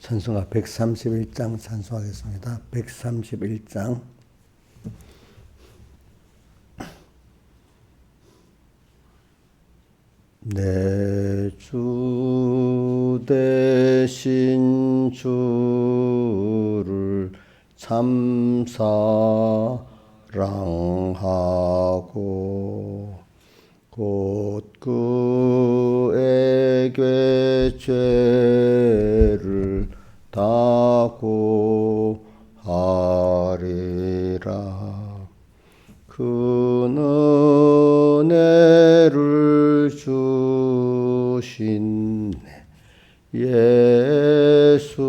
찬송가 131장 찬송하겠습니다. 131장. 내 주 대신 주를 참 사랑하고 곧 그에게 죄를 다고 하리라. 그 은혜를 주신 예수시니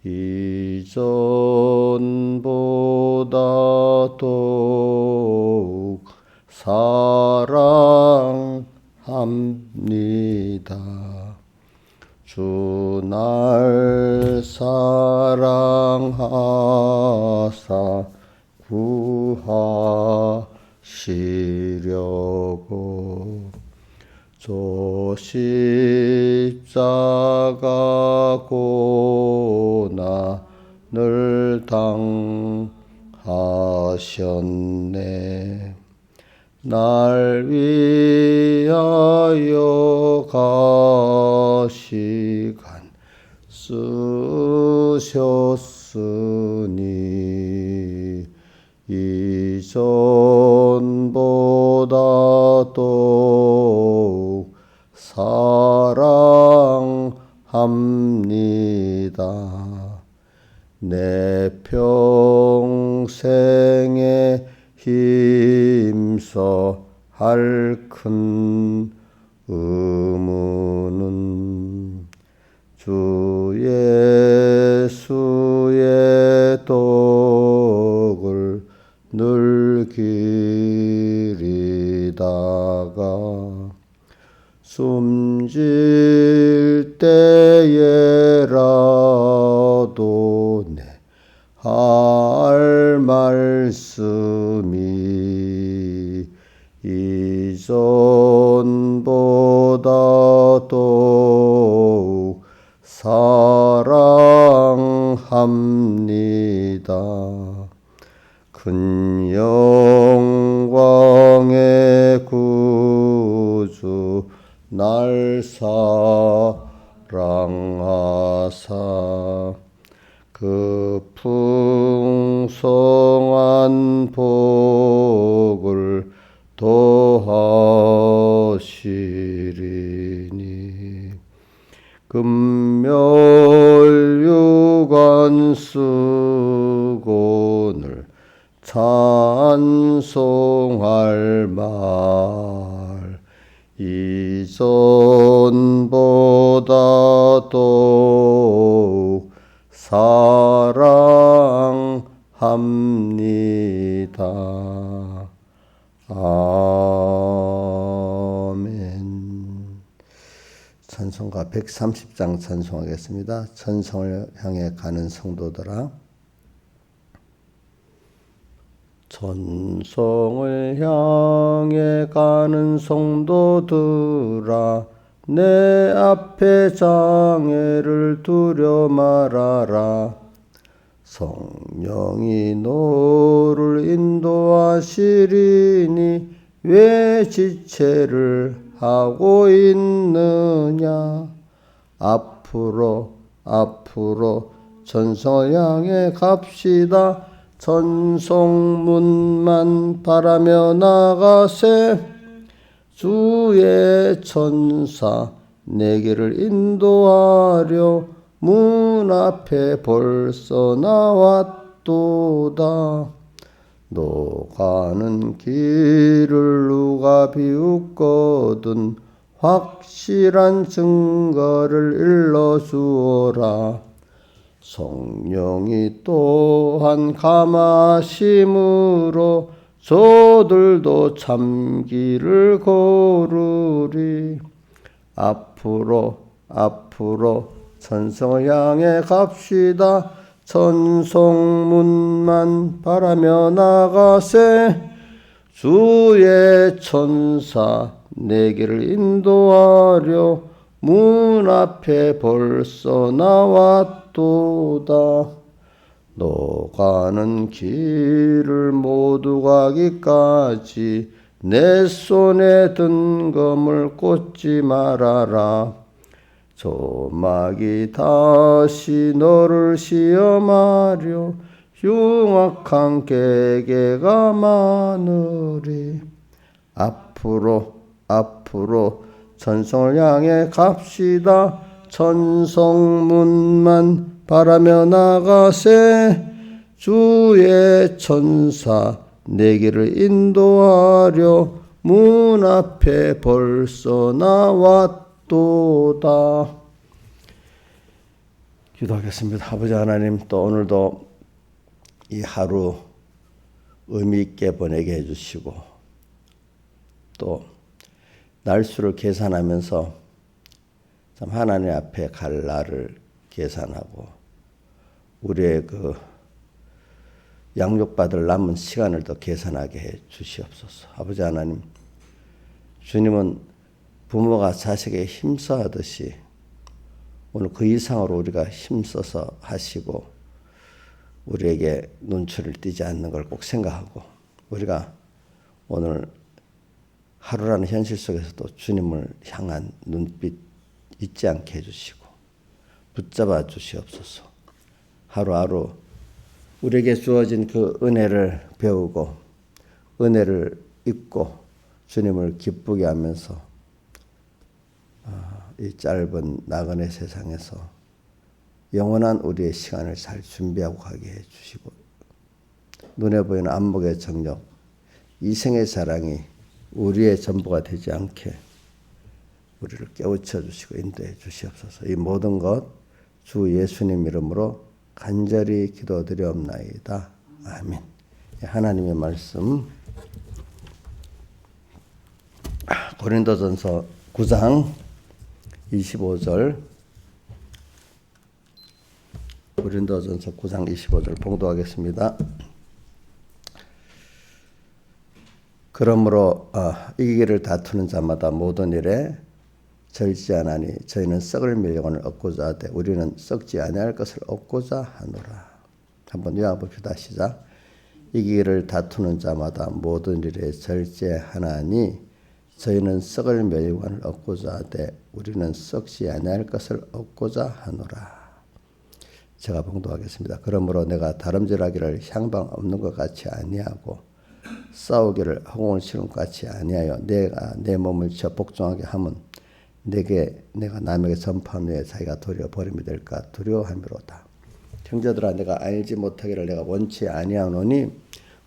이전보다 더욱 사랑합니다. 주 날 사랑하사 구하시려고 저 십자가 고난을 당하셨네. 날 위하여 가시간 쓰셨으니 이전보다 더욱 사랑합니다. 내 평생에 힘써 할 큰 의무는 주 예수의 덕을 늘 기리다가 숨질 때에라도 내 할 말씀이 이전보다 더욱 사랑합니다. 큰 영광의 구주 날 사랑하사 그 풍성한 복을 더하시리니 금멸유관 쓰고 늘 찬송할 말 이전보다 더욱 사랑합니다. 아멘. 찬송가 130장 찬송하겠습니다. 천성을 향해 가는 성도들아, 천성을 향해 가는 성도들아, 내 앞에 장애를 두려 말아라. 성령이 너를 인도하시리니 왜 지체를 하고 있느냐. 앞으로 천성을 향해 갑시다. 천성문만 바라며 나가세. 주의 천사 내게를 인도하려 문 앞에 벌써 나왔도다. 너 가는 길을 누가 비웃거든 확실한 증거를 일러주어라. 성령이 또한 감하심으로 저들도 참길을 걸으리. 앞으로 천성을 향해 갑시다. 천성문만 바라며 나가세. 주의 천사 내게를 인도하려 문 앞에 벌써 나왔도다. 너가는 길을 모두 가기까지 내 손에 든 검을 꽂지 말아라. 조막이 다시 너를 시험하려 흉악한 계계가 많으리. 앞으로 천성을 향해 갑시다. 천성문만 바라며 나가세. 주의 천사 내 길을 인도하려 문 앞에 벌써 나왔도다. 기도하겠습니다. 아버지 하나님, 또 오늘도 이 하루 의미 있게 보내게 해주시고, 또 날수를 계산하면서 참 하나님 앞에 갈 날을 계산하고 우리의 그 양육받을 남은 시간을 더 계산하게 해 주시옵소서. 아버지 하나님, 주님은 부모가 자식에게 힘써하듯이 오늘 그 이상으로 우리가 힘써서 하시고 우리에게 눈초리를 띄지 않는 걸 꼭 생각하고, 우리가 오늘 하루라는 현실 속에서도 주님을 향한 눈빛 잊지 않게 해주시고 붙잡아 주시옵소서. 하루하루 우리에게 주어진 그 은혜를 배우고 은혜를 잊고 주님을 기쁘게 하면서 이 짧은 나그네 세상에서 영원한 우리의 시간을 잘 준비하고 가게 해주시고, 눈에 보이는 안목의 정력, 이생의 자랑이 우리의 전부가 되지 않게 우리를 깨우쳐 주시고 인도해 주시옵소서. 이 모든 것 주 예수님 이름으로 간절히 기도드리옵나이다. 아멘. 하나님의 말씀 고린도전서 9장 25절, 고린도전서 9장 25절 봉독하겠습니다. 그러므로 이기기를 다투는 자마다 모든 일에 절제하나니 저희는 썩을 밀려고는 얻고자 하되 우리는 썩지 아니할 것을 얻고자 하노라. 한번 외워봅시다. 시작. 이기기를 다투는 자마다 모든 일에 절제하나니 저희는 썩을 멸관을 얻고자 하되 우리는 썩지 아니할 것을 얻고자 하노라. 제가 봉독하겠습니다. 그러므로 내가 다름질하기를 향방 없는 것 같이 아니하고 싸우기를 허공을 치는 것 같이 아니하여 내가 내 몸을 쳐 복종하게 하면 내가 남에게 전파한 후에 자기가 도리어 버림이 될까 두려워함이로다. 형제들아, 내가 알지 못하기를 내가 원치 아니하노니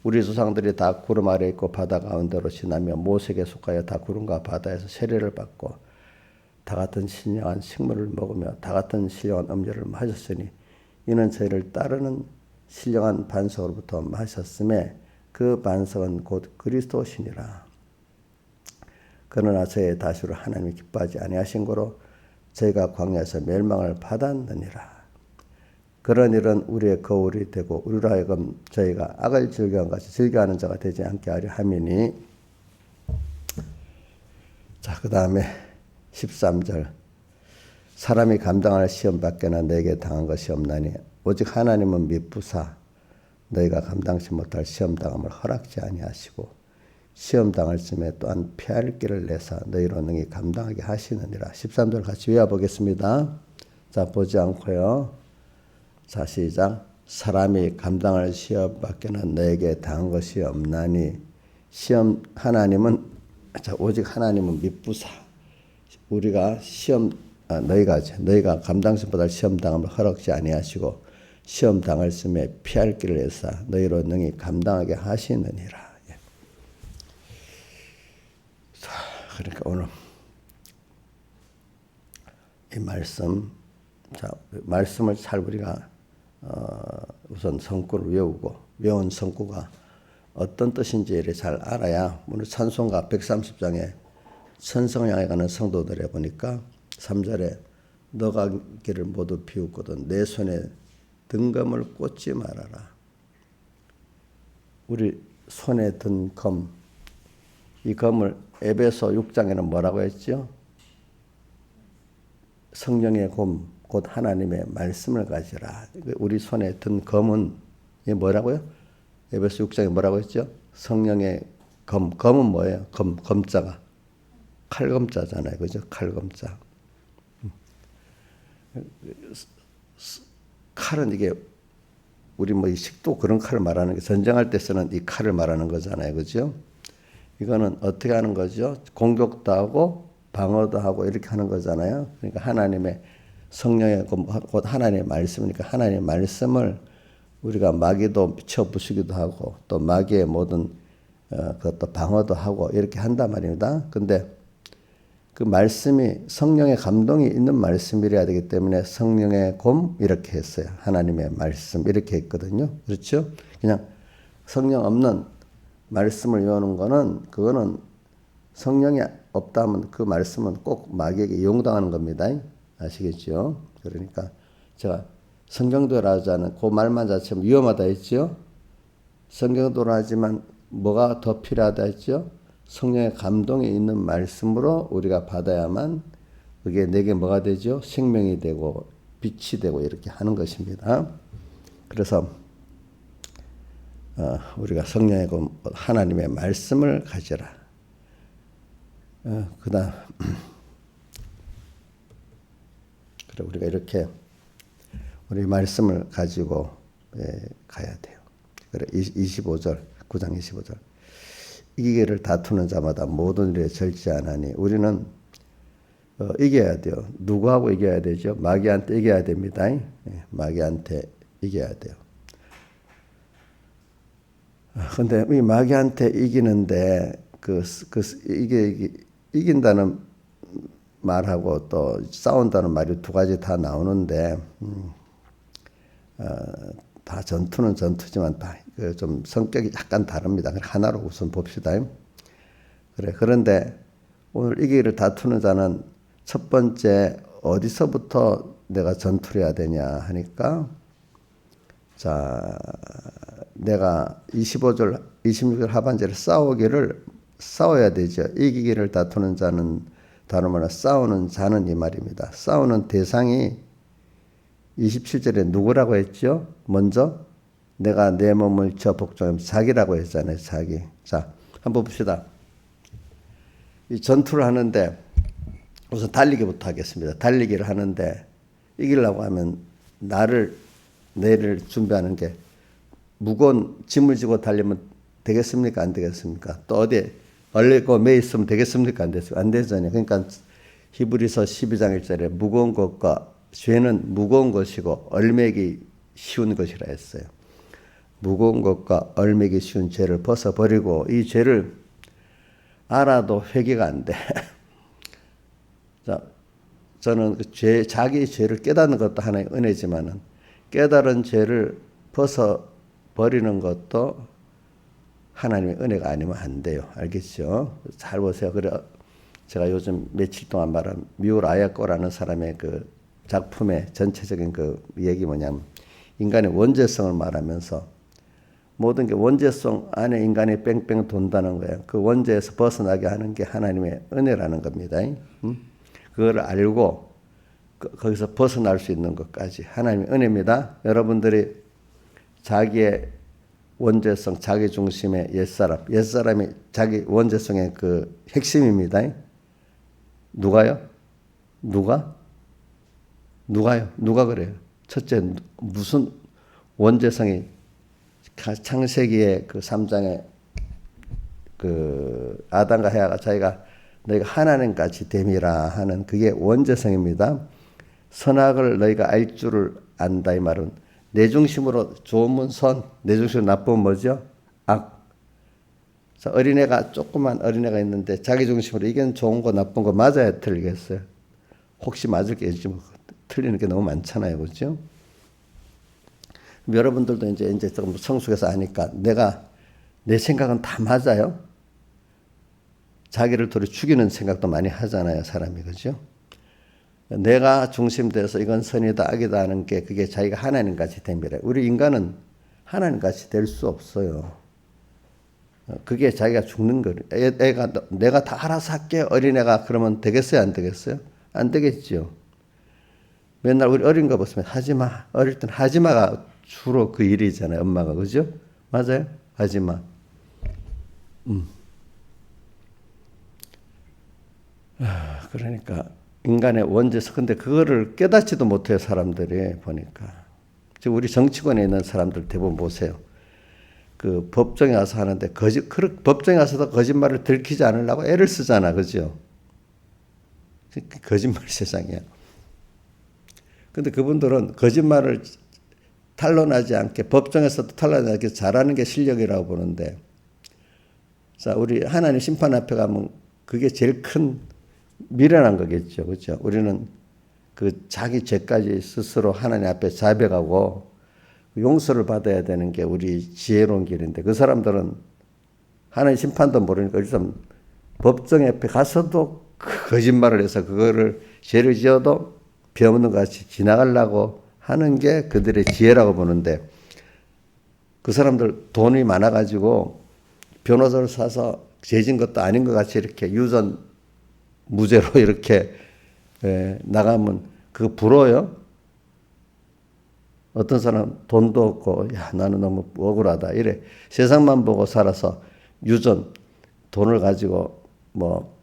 우리 조상들이 다 구름 아래 있고 바다 가운데로 지나며 모세에게 속하여 다 구름과 바다에서 세례를 받고 다 같은 신령한 식물을 먹으며 다 같은 신령한 음료를 마셨으니 이는 저희를 따르는 신령한 반석으로부터 마셨음에 그 반석은 곧 그리스도시니라. 그러나 저의 다시로 하나님이 기뻐하지 아니하신 고로 저희가 광야에서 멸망을 받았느니라. 그런 일은 우리의 거울이 되고 우리로 하여금 저희가 악을 즐겨한 같이 즐겨하는 자가 되지 않게 하려 함이니. 자, 그 다음에 13절. 사람이 감당할 시험 밖에나 내게 당한 것이 없나니 오직 하나님은 미쁘사 너희가 감당치 못할 시험 당함을 허락지 아니하시고 시험 당할 쯤에 또한 피할 길을 내사 너희로 능히 감당하게 하시느니라. 13절 같이 외워보겠습니다. 자, 보지 않고요. 자, 시작. 사람이 감당할 시험 밖에는 너에게 당한 것이 없나니 시험 하나님은, 자, 오직 하나님은 미쁘사 우리가 시험 너희가 감당치 못할 시험 당함을 허락지 아니하시고 시험 당할 쯤에 피할 길을 내사 너희로 능히 감당하게 하시느니라. 그러니까 오늘 이 말씀, 자, 말씀을 잘 우리가 우선 성구를 외우고 외운 성구가 어떤 뜻인지를 잘 알아야, 오늘 찬송가 130장에 천성을 향해 가는 성도들에 보니까 3절에 너가 길을 모두 비웃거든 내 손에 등검을 꽂지 말아라. 우리 손에 든 검, 이 검을 에베소 6장에는 뭐라고 했죠? 성령의 검, 곧 하나님의 말씀을 가지라. 우리 손에 든 검은 이게 뭐라고요? 에베소 6장에 뭐라고 했죠? 성령의 검. 검은 뭐예요? 검자가 칼검자잖아요. 그죠? 칼검자. 칼은 이게 우리 뭐 이 식도 그런 칼을 말하는 게 전쟁할 때 쓰는 이 칼을 말하는 거잖아요. 그죠? 이거는 어떻게 하는 거죠? 공격도 하고 방어도 하고 이렇게 하는 거잖아요. 그러니까 하나님의 성령의 곧 하나님의 말씀이니까 하나님의 말씀을 우리가 마귀도 쳐 부수기도 하고 또 마귀의 모든 그것도 방어도 하고 이렇게 한단 말입니다. 근데 그 말씀이 성령의 감동이 있는 말씀이라야 되기 때문에 성령의 검 이렇게 했어요. 하나님의 말씀 이렇게 했거든요. 그렇죠? 그냥 성령 없는 말씀을 외우는 거는 그거는 성령이 없다면 그 말씀은 꼭 마귀에게 이용당하는 겁니다. 아시겠죠? 그러니까 제가 성경도라 하지 않은 그 말만 자체는 위험하다 했죠? 성경도라 하지만 뭐가 더 필요하다 했죠? 성령의 감동이 있는 말씀으로 우리가 받아야만 그게 내게 뭐가 되죠? 생명이 되고 빛이 되고 이렇게 하는 것입니다. 그래서 우리가 성령의 하나님의 말씀을 가지라. 그다음 그래 우리가 이렇게 우리 말씀을 가지고 가야 돼요. 그래 25절 9장 25절 이 길을 다투는 자마다 모든 일에 절제하나니 우리는 이겨야 돼요. 누구하고 이겨야 되죠? 마귀한테 이겨야 됩니다. 마귀한테 이겨야 돼요. 근데 이 마귀한테 이기는데 이게 이긴다는 말하고 또 싸운다는 말이 두 가지 다 나오는데 다 전투는 전투지만 다 좀 성격이 약간 다릅니다. 하나로 우선 봅시다. 그래 그런데 오늘 이 길을 다투는 자는 첫 번째 어디서부터 내가 전투를 해야 되냐 하니까 자 내가 25절 26절 하반절에 싸워야 되죠. 이기기를 다투는 자는 다른 말로 싸우는 자는 이 말입니다. 싸우는 대상이 27절에 누구라고 했죠? 먼저 내가 내 몸을 쳐 복종하면 자기라고 했잖아요. 자기. 자, 한번 봅시다. 이 전투를 하는데 우선 달리기부터 하겠습니다. 달리기를 하는데 이기려고 하면 내를 준비하는 게 무거운 짐을 지고 달리면 되겠습니까? 안 되겠습니까? 또 어디에 얼리고 매 있으면 되겠습니까? 안 되겠습니까? 안 되잖아요. 그러니까 히브리서 12장 1절에 무거운 것과 죄는 무거운 것이고 얼매기 쉬운 것이라 했어요. 무거운 것과 얼매기 쉬운 죄를 벗어버리고 이 죄를 알아도 회개가 안 돼. 자, 저는 자기 죄를 깨닫는 것도 하나의 은혜지만은 깨달은 죄를 벗어버리는 것도 하나님의 은혜가 아니면 안 돼요. 알겠죠? 잘 보세요. 그래 제가 요즘 며칠 동안 말한 미울 아야코라는 사람의 그 작품의 전체적인 그 얘기 뭐냐면 인간의 원죄성을 말하면서 모든 게 원죄성 안에 인간이 뺑뺑 돈다는 거예요. 그 원죄에서 벗어나게 하는 게 하나님의 은혜라는 겁니다. 그걸 알고 거기서 벗어날 수 있는 것까지 하나님의 은혜입니다. 여러분들이 자기의 원죄성, 자기 중심의 옛사람이 자기 원죄성의 그 핵심입니다. 누가요? 누가요? 누가 그래요? 첫째, 무슨 원죄성이 창세기의 그 3장에 그 아담과 헤아가 자기가 너희가 하나님같이 됨이라 하는 그게 원죄성입니다. 선악을 너희가 알 줄을 안다 이 말은 내 중심으로 좋으면 선, 내 중심으로 나쁘면 뭐죠? 악. 자, 조그만 어린애가 있는데 자기 중심으로 이게 좋은 거 나쁜 거 맞아야 틀리겠어요. 혹시 맞을 게 있지 뭐 틀리는 게 너무 많잖아요. 그렇죠? 여러분들도 이제 조금 성숙해서 아니까 내 생각은 다 맞아요. 자기를 도리 죽이는 생각도 많이 하잖아요. 사람이. 그죠? 내가 중심돼서 이건 선이다 악이다 하는 게 그게 자기가 하나님같이 됩니다. 우리 인간은 하나님같이 될 수 없어요. 그게 자기가 죽는 거예요. 내가 다 알아서 할게 어린애가 그러면 되겠어요? 안 되겠어요? 안 되겠죠. 맨날 우리 어린 거 보시면 하지 마. 어릴 땐 하지 마가 주로 그 일이잖아요. 엄마가. 그죠? 맞아요? 하지 마. 그러니까 인간의 원죄에서 근데 그거를 깨닫지도 못해요. 사람들이 보니까. 지금 우리 정치권에 있는 사람들 대부분 보세요. 그 법정에 가서 하는데 법정에 가서도 거짓말을 들키지 않으려고 애를 쓰잖아. 그죠? 거짓말 세상이야. 근데 그분들은 거짓말을 탄로나지 않게 법정에서도 탄로나지 않게 잘하는 게 실력이라고 보는데, 자, 우리 하나님 심판 앞에 가면 그게 제일 큰 미련한 거겠죠. 그렇죠? 우리는 그 자기 죄까지 스스로 하나님 앞에 자백하고 용서를 받아야 되는 게 우리 지혜로운 길인데, 그 사람들은 하나님 심판도 모르니까 일단 법정 앞에 가서도 거짓말을 해서 그거를 죄를 지어도 비 없는 것 같이 지나가려고 하는 게 그들의 지혜라고 보는데, 그 사람들 돈이 많아가지고 변호사를 사서 죄진 것도 아닌 것 같이 이렇게 유전 무죄로 이렇게 나가면 그거 부러워요? 어떤 사람 돈도 없고 야 나는 너무 억울하다 이래 세상만 보고 살아서 유전 돈을 가지고 뭐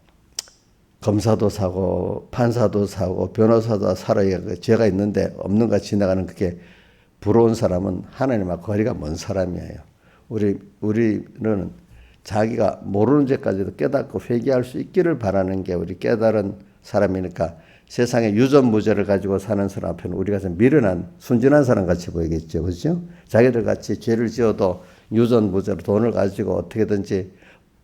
검사도 사고 판사도 사고 변호사도 살아야 죄가 있는데 없는 것 같이 지나가는 그게 부러운 사람은 하나님하고 거리가 먼 사람이에요. 우리는 자기가 모르는 죄까지도 깨닫고 회개할 수 있기를 바라는 게 우리 깨달은 사람이니까, 세상에 유전무죄를 가지고 사는 사람 앞에는 우리가 좀 미련한 순진한 사람 같이 보이겠죠. 그렇죠? 자기들 같이 죄를 지어도 유전무죄로 돈을 가지고 어떻게든지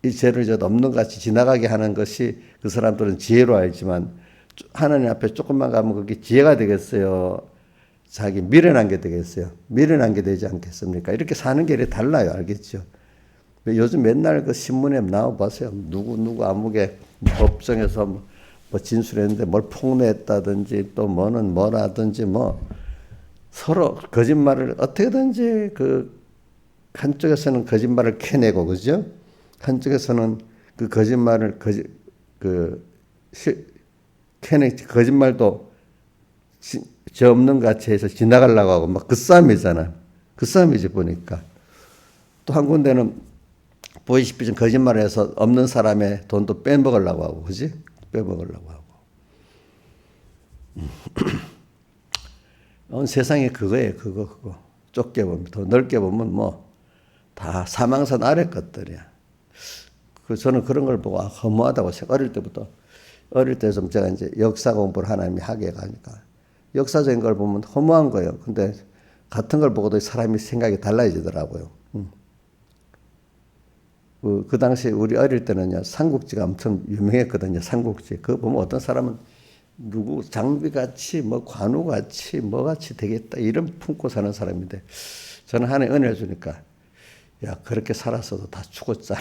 이 죄를 지어도 없는 것 같이 지나가게 하는 것이 그 사람들은 지혜로 알지만, 하나님 앞에 조금만 가면 그게 지혜가 되겠어요? 자기 미련한 게 되겠어요? 미련한 게 되지 않겠습니까? 이렇게 사는 게 달라요. 알겠죠? 요즘 맨날 그 신문에 나와 보세요. 누구 아무개 법정에서 뭐 진술했는데 뭘 폭로했다든지 또 뭐는 뭐라든지 뭐 서로 거짓말을 어떻게든지 그 한쪽에서는 거짓말을 캐내고, 그죠? 한쪽에서는 그 거짓말을 캐내 거짓말도 죄 없는 것 같이 해서 지나가려고 하고 막 그 싸움이잖아. 그 싸움이지 보니까. 또 한 군데는 보이시피 좀 거짓말을 해서 없는 사람의 돈도 빼먹으려고 하고, 그지? 빼먹으려고 하고. 온 세상에 그거예요, 그거. 좁게 보면, 더 넓게 보면 뭐, 다 사망선 아래 것들이야. 저는 그런 걸 보고 허무하다고 생각, 어릴 때 좀 제가 이제 역사 공부를 하나님이 하게 가니까, 역사적인 걸 보면 허무한 거예요. 근데 같은 걸 보고도 사람이 생각이 달라지더라고요. 그 당시 우리 어릴 때는요, 삼국지가 엄청 유명했거든요. 삼국지. 그거 보면 어떤 사람은 누구 장비같이 뭐 관우같이 뭐같이 되겠다 이런 품고 사는 사람인데, 저는 하나님 은혜를 주니까 야 그렇게 살았어도 다 죽었잖아.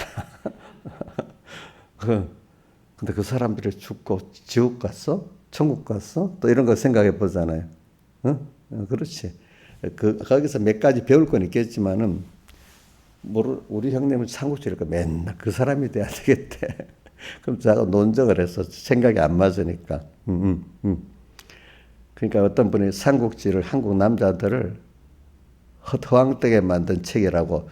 근데 그 사람들이 죽고 지옥 갔어? 천국 갔어? 또 이런 거 생각해 보잖아요. 그렇지. 거기서 몇 가지 배울 건 있겠지만은 우리 형님은 삼국지니까 맨날 그 사람이 돼야 되겠대. 그럼 제가 논적을 해서 생각이 안 맞으니까. 그러니까 어떤 분이 삼국지를 한국 남자들을 허황되게 만든 책이라고,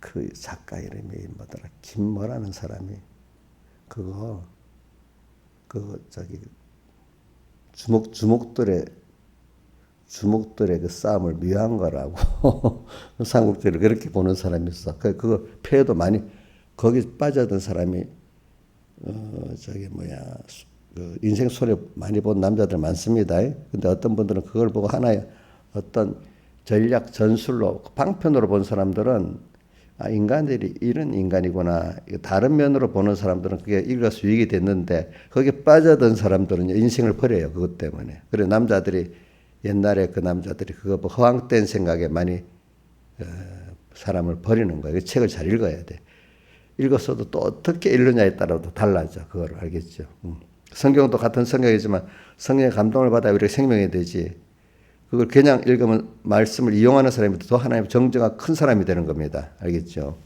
그 작가 이름이 뭐더라, 김뭐라는 사람이 그거 저기 주목들의 그 싸움을 묘한 거라고. 삼국지를 그렇게 보는 사람이 있어. 그거 폐해도 많이, 거기 빠져든 사람이, 그 인생 소리 많이 본 남자들 많습니다. 근데 어떤 분들은 그걸 보고 하나의 어떤 전략, 전술로, 방편으로 본 사람들은, 인간들이 이런 인간이구나. 다른 면으로 보는 사람들은 그게 일거수일이 됐는데, 거기에 빠져든 사람들은 인생을 버려요. 그것 때문에. 그래, 옛날에 그 남자들이 그거 허황된 생각에 많이 사람을 버리는 거예요. 그 책을 잘 읽어야 돼. 읽었어도 또 어떻게 읽느냐에 따라도 달라져. 그걸 알겠죠. 성경도 같은 성경이지만 성령의 감동을 받아 우리가 생명이 되지. 그걸 그냥 읽으면 말씀을 이용하는 사람이 더 하나님의 정죄가 큰 사람이 되는 겁니다. 알겠죠?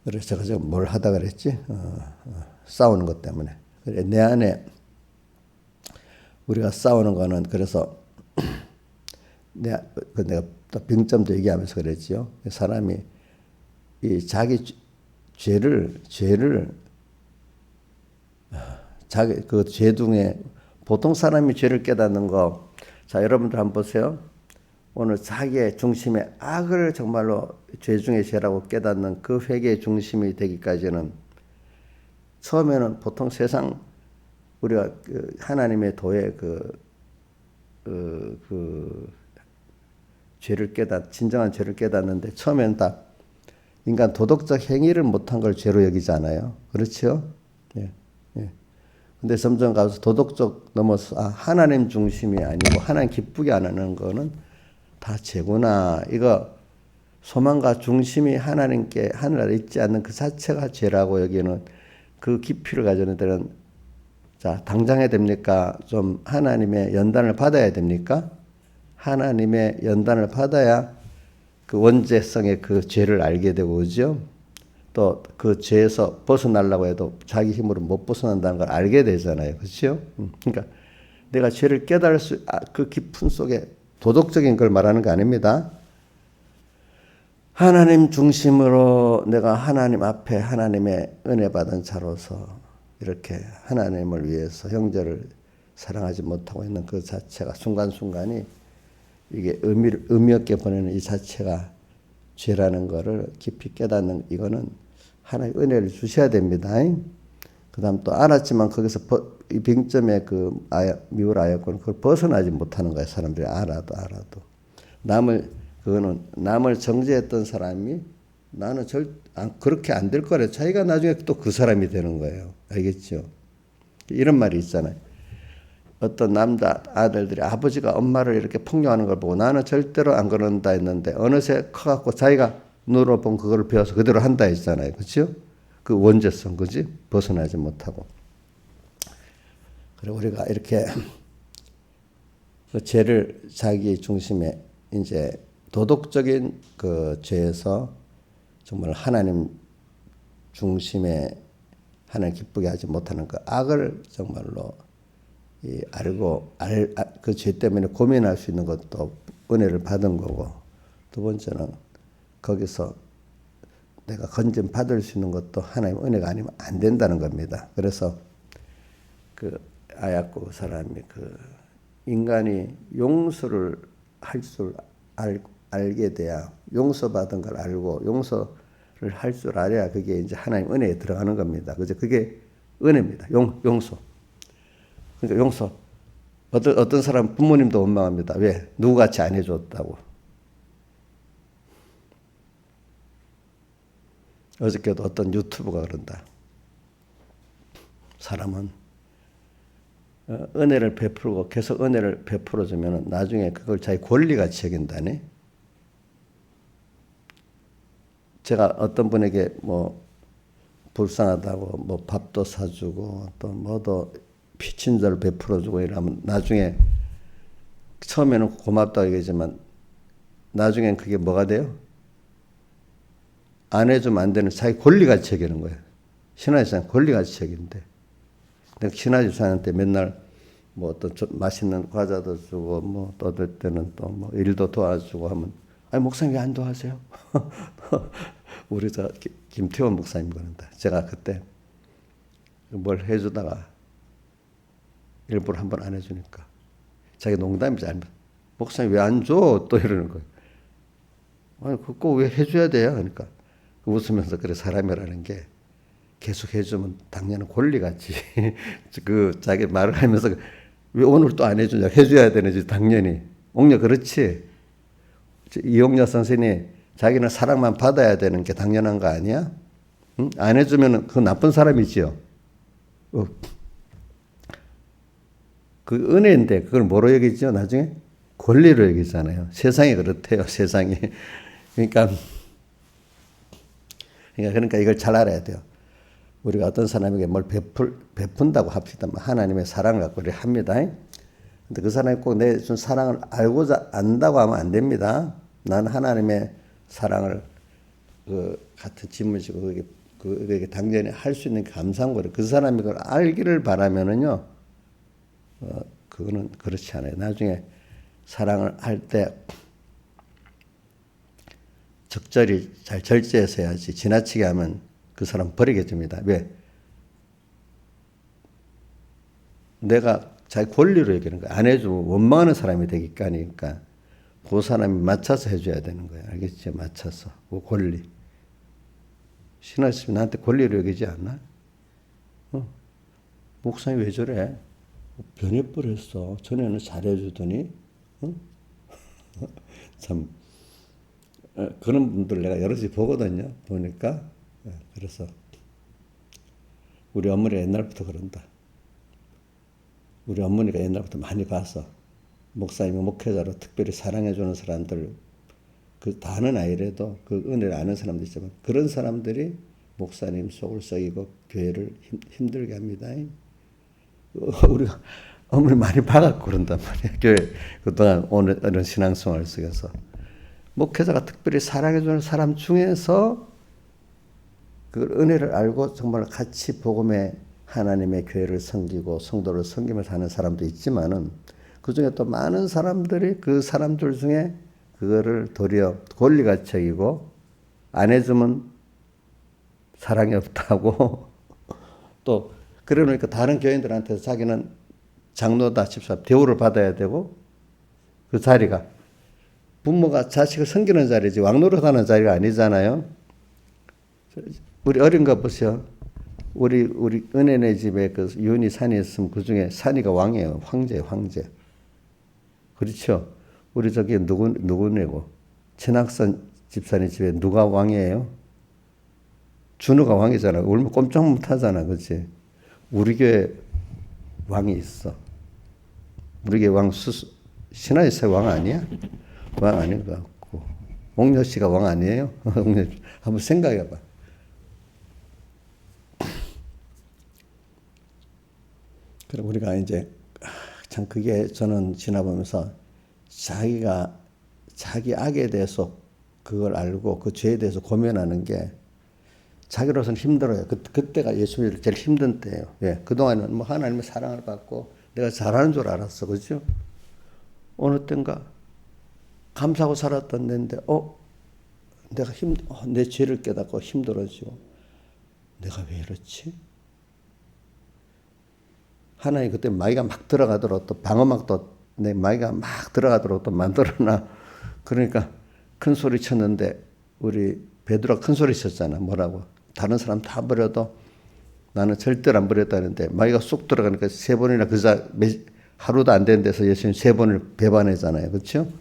그래서 제가 지금 뭘 하다 그랬지? 싸우는 것 때문에. 그래, 내 안에 우리가 싸우는 거는 그래서 내가 또 빙점도 얘기하면서 그랬지요. 사람이 이 자기 죄를 자기 그 죄중에 보통 사람이 죄를 깨닫는 거, 자 여러분들 한번 보세요. 오늘 자기의 중심에 악을 정말로 죄 중에 죄라고 깨닫는 그 회개의 중심이 되기까지는 처음에는 보통 세상 우리가 그 하나님의 도에 죄를 진정한 죄를 깨닫는데 처음에는 다 인간 도덕적 행위를 못한 걸 죄로 여기잖아요. 그렇죠? 예. 예. 근데 점점 가서 도덕적 넘어서 하나님 중심이 아니고 하나님 기쁘게 안 하는 거는 다 죄구나. 이거 소망과 중심이 하나님께 하늘나라에 있지 않는 그 자체가 죄라고 여기는 그 깊이를 가지는 데는 자 당장 해야 됩니까? 좀 하나님의 연단을 받아야 됩니까? 하나님의 연단을 받아야 그 원죄성의 그 죄를 알게 되고 그죠? 또 그 죄에서 벗어나려고 해도 자기 힘으로 못 벗어난다는 걸 알게 되잖아요. 그렇죠? 그러니까 내가 죄를 깨달을 그 깊은 속에 도덕적인 걸 말하는 거 아닙니다. 하나님 중심으로 내가 하나님 앞에 하나님의 은혜 받은 자로서 이렇게 하나님을 위해서 형제를 사랑하지 못하고 있는 그 자체가 순간순간이 이게 의미 없게 보내는 이 자체가 죄라는 거를 깊이 깨닫는 이거는 하나의 은혜를 주셔야 됩니다. 그 다음 또 알았지만 거기서 이 빙점의 그 미울 아역권은 그걸 벗어나지 못하는 거예요. 사람들이 알아도. 그거는 남을 정죄했던 사람이 나는 그렇게 안 될 거래. 자기가 나중에 또 그 사람이 되는 거예요. 알겠죠? 이런 말이 있잖아요. 어떤 남자 아들들이 아버지가 엄마를 이렇게 폭력하는 걸 보고 나는 절대로 안 그런다 했는데 어느새 커갖고 자기가 눈으로 본 그걸 배워서 그대로 한다 했잖아요. 그렇죠? 그 원죄성, 그지? 벗어나지 못하고. 그리고 우리가 이렇게 그 죄를 자기 중심에 이제 도덕적인 그 죄에서 정말 하나님 중심에 하나님 기쁘게 하지 못하는 그 악을 정말로 알고 그 죄 때문에 고민할 수 있는 것도 은혜를 받은 거고, 두 번째는 거기서 내가 건진 받을 수 있는 것도 하나님 은혜가 아니면 안 된다는 겁니다. 그래서 그 아야코 사람이 그 인간이 용서를 할 줄 알게 돼야 용서받은 걸 알고 용서를 할 줄 알아야 그게 이제 하나님 은혜에 들어가는 겁니다. 그죠? 그게 은혜입니다. 용서. 그러니까 용서. 어떤 사람 부모님도 원망합니다. 왜? 누구같이 안 해줬다고. 어저께도 어떤 유튜브가 그런다. 사람은 은혜를 베풀고 계속 은혜를 베풀어주면 나중에 그걸 자기 권리같이 여긴다네. 제가 어떤 분에게 뭐 불쌍하다고 뭐 밥도 사주고 또 뭐도 피친절 베풀어주고 이러면 나중에 처음에는 고맙다고 얘기하지만 나중엔 그게 뭐가 돼요? 안 해주면 안 되는 자기 권리같이 여기는 거예요. 신하주사는 권리같이 여긴데 내가 신하주사한테 맨날 뭐 어떤 맛있는 과자도 주고 뭐 또 어떨 때는 또 뭐 일도 도와주고 하면 아니 목사님 왜 안 도와주세요? 우리 저 김태원 목사님 그런다. 제가 그때 뭘 해주다가 일부러 한 번 안 해주니까 자기 농담이지 않으면 목사님 왜 안 줘? 또 이러는 거예요. 아니 그거 왜 해줘야 돼요? 그러니까 웃으면서 그래 사람이라는 게 계속 해주면 당연한 권리같이 그 자기 말을 하면서 왜 오늘 또 안 해주냐 해줘야 되는지 당연히 옥녀 그렇지. 이옥녀 선생이 자기는 사랑만 받아야 되는 게 당연한 거 아니야? 응? 안 해주면 그 나쁜 사람이지요. 그 은혜인데 그걸 뭐로 여기죠? 나중에 권리로 여기잖아요. 세상이 그렇대요. 세상이. 그러니까 이걸 잘 알아야 돼요. 우리가 어떤 사람에게 뭘 베푼다고 합시다. 하나님의 사랑을 갖고 이렇게 합니다. 근데 그 사람이 꼭 내 준 사랑을 알고자 안다고 하면 안 됩니다. 나는 하나님의 사랑을 그 같은 짐을 지고 그게 당연히 할 수 있는 감사한 거예요. 그 사람이 그걸 알기를 바라면은요, 그거는 그렇지 않아요. 나중에 사랑을 할 때 적절히 잘 절제해서 해야지. 지나치게 하면 그 사람 버리게 됩니다. 왜? 내가 자기 권리로 얘기하는 거야. 안 해주면 원망하는 사람이 되니까 하니까 그 사람이 맞춰서 해줘야 되는 거야. 알겠지? 맞춰서. 그 권리. 신하였으면 나한테 권리로 여기지 않나? 목사님 왜 저래? 변해버렸어. 전에는 잘해주더니 참 그런 분들 내가 여럿이 보거든요. 보니까 그래서 우리 어머니가 옛날부터 그런다. 우리 어머니가 옛날부터 많이 봐서 목사님이 목회자로 특별히 사랑해주는 사람들 그 다 아는 아이래도 그 은혜를 아는 사람도 있지만 그런 사람들이 목사님 속을 썩이고 교회를 힘들게 합니다. 우리가 어머니 많이 봐갖고 그런단 말이야. 교회 그동안 오늘 이런 신앙생활 속에서 목회자가 특별히 사랑해주는 사람 중에서 그 은혜를 알고 정말 같이 복음의 하나님의 교회를 섬기고 성도를 섬기면서 하는 사람도 있지만은 그 중에 또 많은 사람들이 그 사람들 중에 그거를 도리어 권리가책이고 안 해주면 사랑이 없다고 또 그러니까 다른 교인들한테 자기는 장로다 집사 대우를 받아야 되고 그 자리가 부모가 자식을 섬기는 자리지 왕노릇하는 자리가 아니잖아요. 우리 어린 거 보세요. 우리 은혜네 집에 그 윤이 산이 있으면 그 중에 산이가 왕이에요. 황제. 그렇죠. 우리 저기 누구네고 천학선 집사님 집에 누가 왕이에요? 준우가 왕이잖아. 울면 꼼짝 못하잖아, 그렇지? 우리 교회 왕이 있어. 우리 교회 왕 신하이세 왕 아니야? 왕 아닌 것 같고 옥녀 씨가 왕 아니에요? 한번 생각해봐. 그럼 우리가 이제 참 그게 저는 지나보면서 자기가 자기 악에 대해서 그걸 알고 그 죄에 대해서 고민하는 게 자기로서는 힘들어요. 그때가 예수 믿을 제일 힘든 때예요. 예. 그동안은 뭐 하나님의 사랑을 받고 내가 잘하는 줄 알았어. 그죠? 어느 땐가 감사하고 살았던 데인데 내가 내 죄를 깨닫고 힘들어지고 내가 왜 이렇지? 하나님 그때 마귀가 막 들어가도록 또 방어막도 내 마귀가 막 들어가도록 또 만들어놔. 그러니까 큰 소리 쳤는데 우리 베드로가 큰 소리 쳤잖아. 뭐라고? 다른 사람 다 버려도 나는 절대로 안 버렸다는데 마귀가 쑥 들어가니까 3번이나 하루도 안 된 데서 예수님 3번을 배반했잖아요. 그렇죠?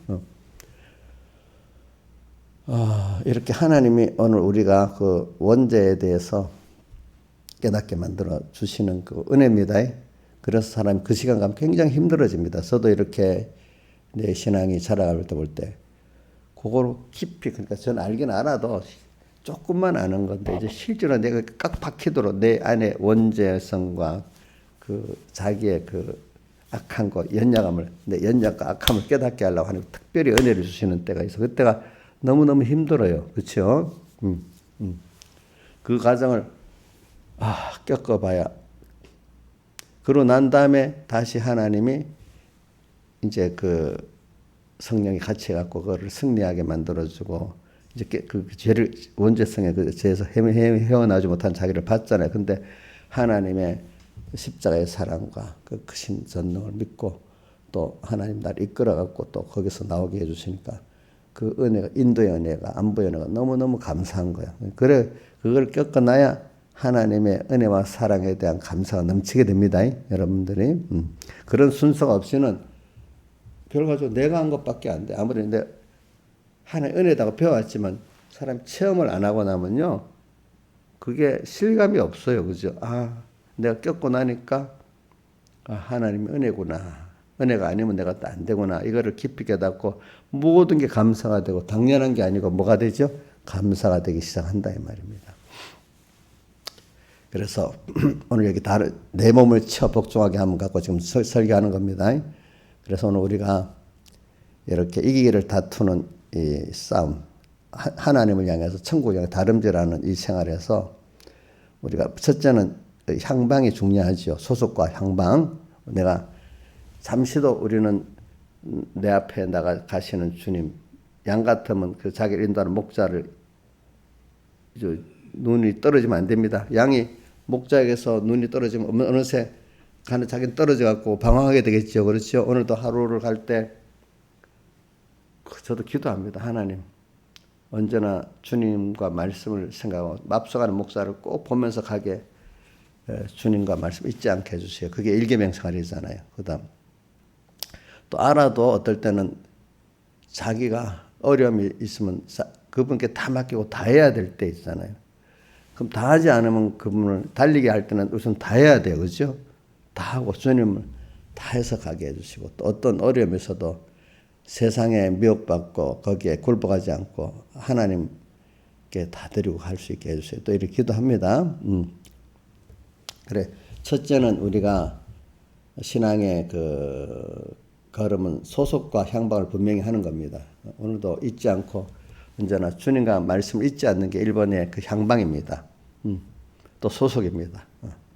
이렇게 하나님이 오늘 우리가 그 원죄에 대해서 깨닫게 만들어 주시는 그 은혜입니다. 그래서 사람이 그 시간 가면 굉장히 힘들어집니다. 저도 이렇게 내 신앙이 자라갈 때 볼 때 그거를 깊이 그러니까 저는 알긴 알아도 조금만 아는 건데 이제 실제로 내가 깍 박히도록 내 안에 원죄성과 그 자기의 그 악한 거 연약함을 내 연약과 악함을 깨닫게 하려고 하는 특별히 은혜를 주시는 때가 있어. 그때가 너무너무 힘들어요. 그렇죠? 그 과정을 겪어봐야 그러고 난 다음에 다시 하나님이 이제 그 성령이 같이 해갖고 그거를 승리하게 만들어주고 이제 그 죄를 원죄성의 그 죄에서 헤어나지 못한 자기를 봤잖아요. 근데 하나님의 십자가의 사랑과 그 크신 전능을 믿고 또 하나님 날 이끌어갖고 또 거기서 나오게 해주시니까 그 은혜가 인도의 은혜가 안보의 은혜가 너무너무 감사한 거야. 그래 그걸 겪어나야 하나님의 은혜와 사랑에 대한 감사가 넘치게 됩니다. 여러분들이 그런 순서가 없이는 결과적으로 내가 한 것밖에 안 돼. 아무리 내 하나의 은혜다고 배워왔지만 사람 체험을 안 하고 나면요 그게 실감이 없어요. 그죠? 내가 겪고 나니까 하나님의 은혜구나. 은혜가 아니면 내가 또 안 되구나. 이거를 깊이 깨닫고 모든 게 감사가 되고 당연한 게 아니고 뭐가 되죠? 감사가 되기 시작한다 이 말입니다. 그래서 오늘 여기 내 몸을 치어 복종하게 함을 갖고 지금 설교하는 겁니다. 그래서 오늘 우리가 이렇게 이기기를 다투는 이 싸움, 하나님을 향해서 천국을 향해 다름질하는 이 생활에서 우리가 첫째는 향방이 중요하죠. 소속과 향방. 내가 잠시도 우리는 내 앞에 가시는 주님, 양 같으면 그 자기를 인도하는 목자를 눈이 떨어지면 안 됩니다. 양이 목자에게서 눈이 떨어지면 어느새 가는 자기는 떨어져 갖고 방황하게 되겠죠. 그렇죠? 오늘도 하루를 갈 때 저도 기도합니다. 하나님, 언제나 주님과 말씀을 생각하고 앞서가는 목자를 꼭 보면서 가게 주님과 말씀 잊지 않게 해주세요. 그게 일개명생활이잖아요. 그다음 또 알아도 어떨 때는 자기가 어려움이 있으면 그분께 다 맡기고 다 해야 될 때 있잖아요. 그럼 다 하지 않으면 그분을 달리게 할 때는 우선 다 해야 돼요. 그죠? 다 하고 주님을 다 해서 가게 해주시고 또 어떤 어려움에서도 세상에 미혹받고 거기에 굴복하지 않고 하나님께 다 드리고 갈 수 있게 해주세요. 또 이렇게 기도합니다. 그래, 첫째는 우리가 신앙의 그 걸음은 소속과 향방을 분명히 하는 겁니다. 오늘도 잊지 않고 언제나 주님과 말씀을 잊지 않는 게 1번의 그 향방입니다. 또 소속입니다.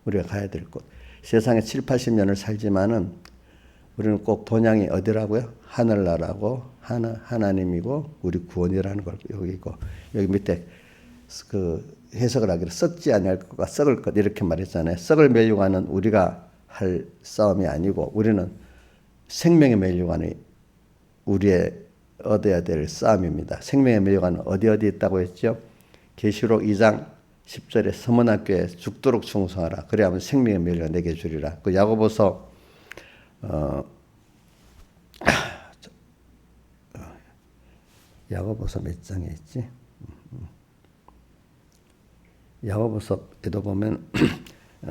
우리가 가야 될 곳. 세상에 7, 80년을 살지만은 우리는 꼭 본향이 어디라고요? 하늘나라고 하나님이고 우리 구원이라는 걸 여기 있고 여기 밑에 그 해석을 하기로 썩지 아니할 것과 썩을 것 이렇게 말했잖아요. 썩을 매려고 하는 우리가 할 싸움이 아니고 우리는 생명의 매려가는 우리의 얻어야 될 싸움입니다. 생명의 매려가는 어디 있다고 했죠? 계시록 2장 10절에 서문학교에 죽도록 충성하라. 그래야만 생명의 매려가 내게 주리라. 그 야고보서 야고보서 몇 장에 있지? 야고보서에도 보면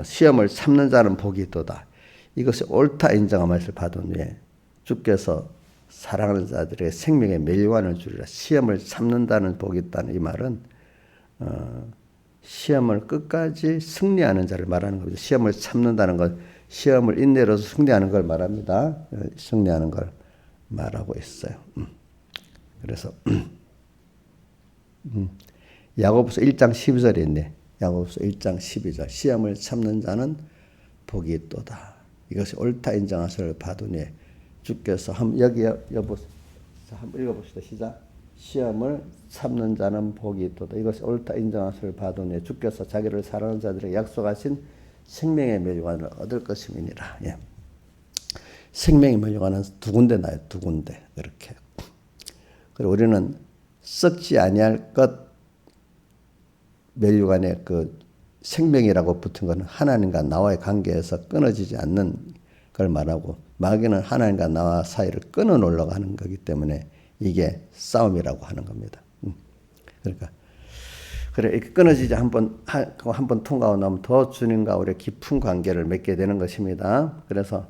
시험을 참는 자는 복이 있도다. 이것이 옳다 인정함을 받은 후에 주께서 사랑하는 자들에게 생명의 멸관을 주리라. 시험을 참는다는 복이 있다는 이 말은 시험을 끝까지 승리하는 자를 말하는 겁니다. 시험을 참는다는 건 시험을 인내로서 승리하는 걸 말합니다. 승리하는 걸 말하고 있어요. 그래서 야고보서 1장 12절에 있네. 야고보서 1장 12절 시험을 참는 자는 복이 있도다. 이것이 옳다 인정하시를 받으니 주께서 여기 한번 읽어봅시다. 시작. 시험을 참는 자는 복이 있도다. 이것이 옳다 인정하시를 받으니 주께서 자기를 사랑하는 자들에게 약속하신 생명의 멸관을 얻을 것임이니라. 예. 생명의 멸관은 두 군데 나요. 두 군데 이렇게. 그리고 우리는 썩지 아니할 것 멸관의 그 생명이라고 붙은 것은 하나님과 나와의 관계에서 끊어지지 않는 걸 말하고 마귀는 하나님과 나와 사이를 끊어 놓으려고 하는 거기 때문에 이게 싸움이라고 하는 겁니다. 그러니까 그래 이렇게 끊어지지 한번 통과하고 나면 더 주님과 우리의 깊은 관계를 맺게 되는 것입니다. 그래서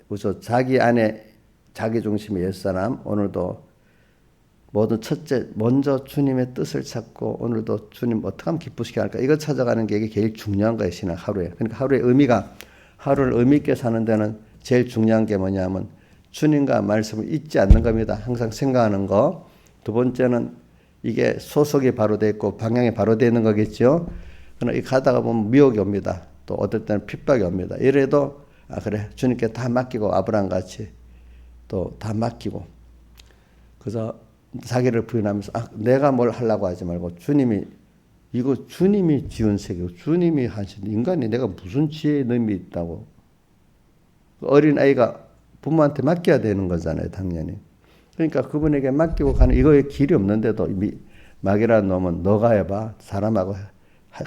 우선 자기 안에 자기 중심의 옛사람 오늘도 모든 첫째 먼저 주님의 뜻을 찾고 오늘도 주님 어떻게 하면 기쁘시게 할까 이거 찾아가는 게 이게 제일 중요한 거예요. 신앙 하루에. 그러니까 하루의 의미가 하루를 의미 있게 사는 데는 제일 중요한 게 뭐냐면 주님과 말씀을 잊지 않는 겁니다. 항상 생각하는 거. 두 번째는 이게 소속이 바로 돼 있고 방향이 바로 되어 있는 거겠죠. 그러나 이 가다가 보면 미혹이 옵니다. 또 어떨 때는 핍박이 옵니다. 이래도 그래 주님께 다 맡기고 아브라함 같이 또 다 맡기고 그래서 자기를 부인하면서 내가 뭘 하려고 하지 말고 주님이 지은 세계고 주님이 하신 인간이 내가 무슨 지혜의 능이 있다고 어린 아이가 부모한테 맡겨야 되는 거잖아요. 당연히. 그러니까 그분에게 맡기고 가는 이거에 길이 없는데도 마귀라는 놈은 너가 해봐. 사람하고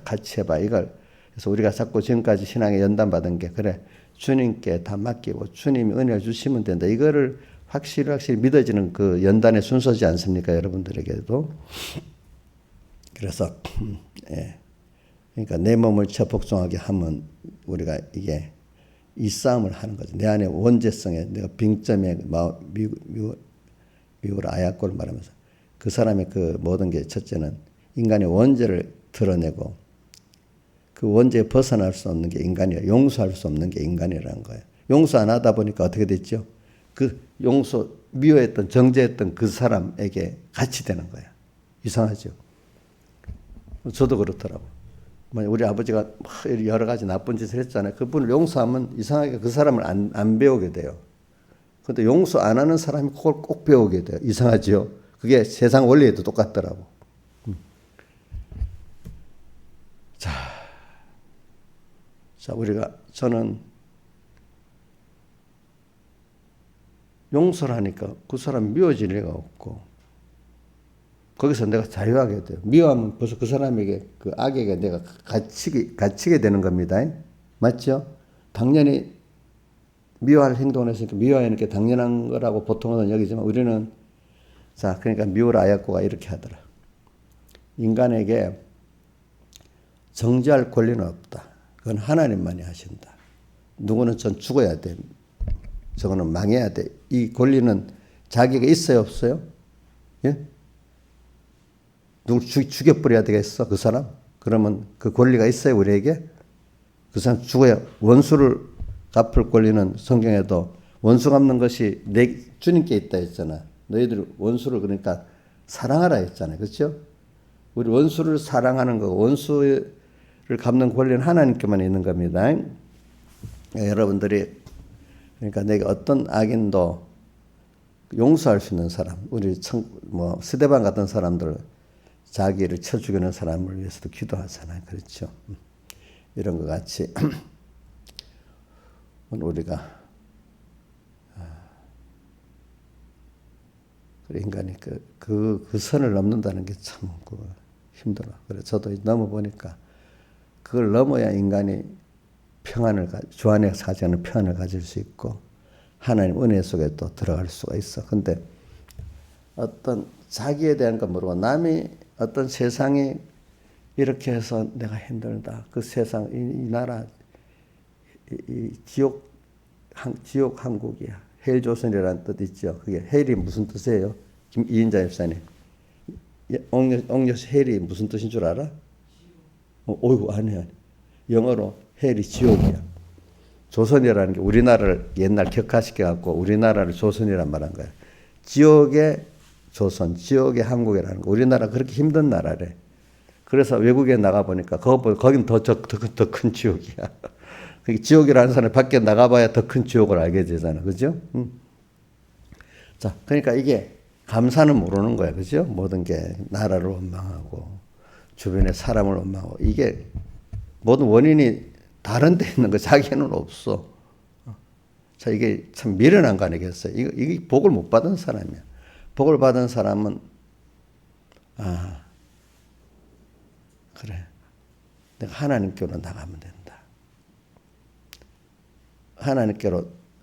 같이 해봐. 이걸 그래서 우리가 자꾸 지금까지 신앙에 연단받은 게 그래 주님께 다 맡기고 주님이 은혜를 주시면 된다. 이거를 확실히 믿어지는 그 연단의 순서지 않습니까? 여러분들에게도. 그래서 그러니까 내 몸을 쳐 복종하게 하면 우리가 이게 이 싸움을 하는 거죠. 내 안에 원죄성에 내가 빙점에 미울 아야골을 말하면서 그 사람의 그 모든 게 첫째는 인간의 원죄를 드러내고 그 원죄에 벗어날 수 없는 게 인간이라 용서할 수 없는 게 인간이라는 거예요. 용서 안 하다 보니까 어떻게 됐죠? 그 미워했던 정죄했던 그 사람에게 같이 되는 거야. 이상하죠. 저도 그렇더라고. 우리 아버지가 여러 가지 나쁜 짓을 했잖아요. 그분을 용서하면 이상하게 그 사람을 안 배우게 돼요. 근데 용서 안 하는 사람이 그걸 꼭 배우게 돼요. 이상하죠? 그게 세상 원리에도 똑같더라고. 자, 저는 용서를 하니까 그 사람 미워질 리가 없고, 거기서 내가 자유하게 돼요. 미워하면 벌써 그 사람에게, 그 악에게 내가 갇히게 되는 겁니다. 맞죠? 당연히 미워할 행동을 했으니까 미워하는 게 당연한 거라고 보통은 여기지만 우리는, 자, 그러니까 미우라 아야코가 이렇게 하더라. 인간에게 정죄할 권리는 없다. 그건 하나님만이 하신다. 누구는 전 죽어야 돼. 저거는 망해야 돼. 이 권리는 자기가 있어요, 없어요? 예? 누굴 죽여버려야 되겠어, 그 사람? 그러면 그 권리가 있어요, 우리에게? 그 사람 죽어야, 원수를 갚을 권리는 성경에도 원수 갚는 것이 주님께 있다 했잖아. 너희들 원수를 그러니까 사랑하라 했잖아요. 그렇죠? 우리 원수를 사랑하는 거, 원수를 갚는 권리는 하나님께만 있는 겁니다. 여러분들이 그러니까 내가 어떤 악인도 용서할 수 있는 사람, 우리 스데반 같은 사람들 자기를 쳐 죽이는 사람을 위해서도 기도하잖아요. 그렇죠? 이런 것 같이 우리가 인간이 그 선을 넘는다는 게 참 힘들어. 그래서 저도 넘어보니까 그걸 넘어야 인간이 주 안에서 가지는 평안을 가질 수 있고 하나님 은혜 속에 또 들어갈 수가 있어. 근데 어떤 자기에 대한 건 모르고 남이 어떤 세상이 이렇게 해서 내가 힘들다. 그 세상, 이 나라, 이 지옥 한국이야. 헬조선이라는 뜻 있죠. 그게 헬이 무슨 뜻이에요? 이인자 집사님. 옥녀 헬이 무슨 뜻인 줄 알아? 어이구, 아니. 영어로 헬이 지옥이야. 조선이라는 게 우리나라를 옛날 격화시켜갖고 우리나라를 조선이란 말한 거야. 지옥의 조선, 지옥의 한국이라는 거. 우리나라 그렇게 힘든 나라래. 그래서 외국에 나가보니까 거긴 더 큰 지옥이야. 지옥이라는 사람이 밖에 나가봐야 더 큰 지옥을 알게 되잖아. 그죠? 자, 그러니까 이게 감사는 모르는 거야. 그죠? 모든 게 나라를 원망하고 주변에 사람을 원망하고 이게 모든 원인이 다른 데 있는 거 자기는 없어. 자, 이게 참 미련한 거 아니겠어요? 이게 복을 못 받은 사람이야. 복을 받은 사람은 그래. 내가 하나님께로 나가면 된다.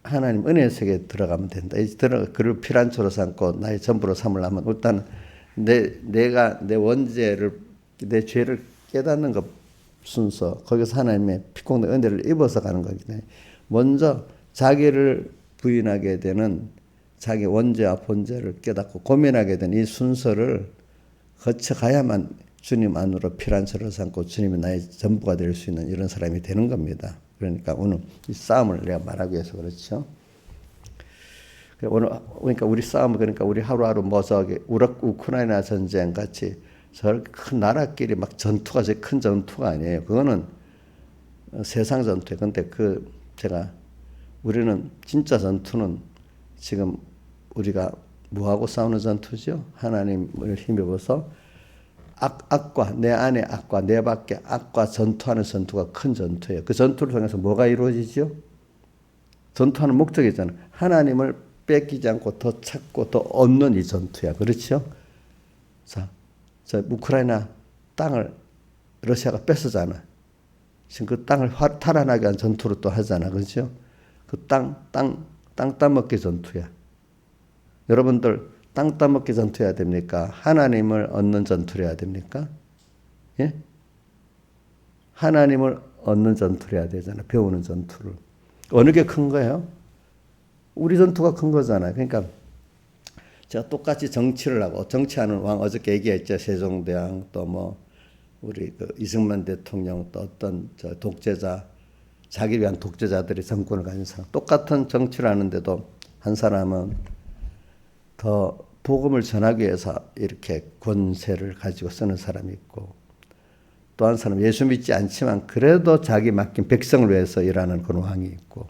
하나님 은혜 세계에 들어가면 된다. 그를 피란초로 삼고 나의 전부로 삼으려면 일단 내가 내 원죄를, 내 죄를 깨닫는 것 순서, 거기서 하나님의 피공의 은혜를 입어서 가는 거기 때문에 먼저 자기를 부인하게 되는 자기 원죄와 본죄를 깨닫고 고민하게 되는 이 순서를 거쳐가야만 주님 안으로 피란처를 삼고 주님이 나의 전부가 될 수 있는 이런 사람이 되는 겁니다. 그러니까 오늘 이 싸움을 내가 말하기 위해서 그렇죠. 그러니까 우리 싸움은 그러니까 우리 하루하루 우크라이나 전쟁 같이 저렇게 큰 나라끼리 막 전투가 제일 큰 전투가 아니에요. 그거는 세상 전투예요. 근데 우리는 진짜 전투는 지금 우리가 뭐하고 싸우는 전투죠? 하나님을 힘입어서 악과 내 안에 악과 내 밖에 악과 전투하는 전투가 큰 전투예요. 그 전투를 통해서 뭐가 이루어지죠? 전투하는 목적이잖아요. 하나님을 뺏기지 않고 더 찾고 더 얻는 이 전투야. 그렇죠? 자, 우크라이나 땅을 러시아가 뺏어잖아. 지금 그 땅을 탈환하기 위한 전투를 또 하잖아. 그렇죠? 그 땅 따먹기 전투야. 여러분들 땅 따먹기 전투해야 됩니까? 하나님을 얻는 전투를 해야 됩니까? 예? 하나님을 얻는 전투를 해야 되잖아. 배우는 전투를. 어느 게 큰 거예요? 우리 전투가 큰 거잖아요. 그러니까 제가 똑같이 정치를 하고 정치하는 왕 어저께 얘기했죠. 세종대왕 또 우리 이승만 대통령 또 어떤 독재자 자기를 위한 독재자들이 정권을 가진 사람 똑같은 정치를 하는데도 한 사람은 더 복음을 전하기 위해서 이렇게 권세를 가지고 쓰는 사람이 있고 또 한 사람 예수 믿지 않지만 그래도 자기 맡긴 백성을 위해서 일하는 그런 왕이 있고,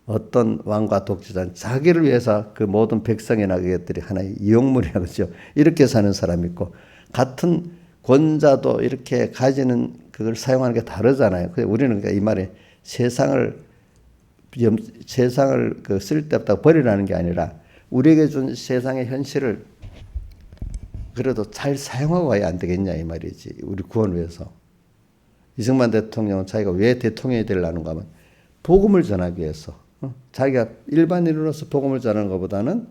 어떤 왕과 독재자는 자기를 위해서 그 모든 백성이나 그것들이 하나의 이용물이라 그러죠. 이렇게 사는 사람이 있고, 같은 권자도 이렇게 가지는 그걸 사용하는 게 다르잖아요. 그래서 우리는 이 말에 세상을 그 쓸데없다고 버리라는 게 아니라 우리에게 준 세상의 현실을 그래도 잘 사용하고 가야 안 되겠냐 이 말이지. 우리 구원을 위해서. 이승만 대통령은 자기가 왜 대통령이 되려는가 하면 복음을 전하기 위해서. 자기가 일반인으로서 복음을 전하는 것보다는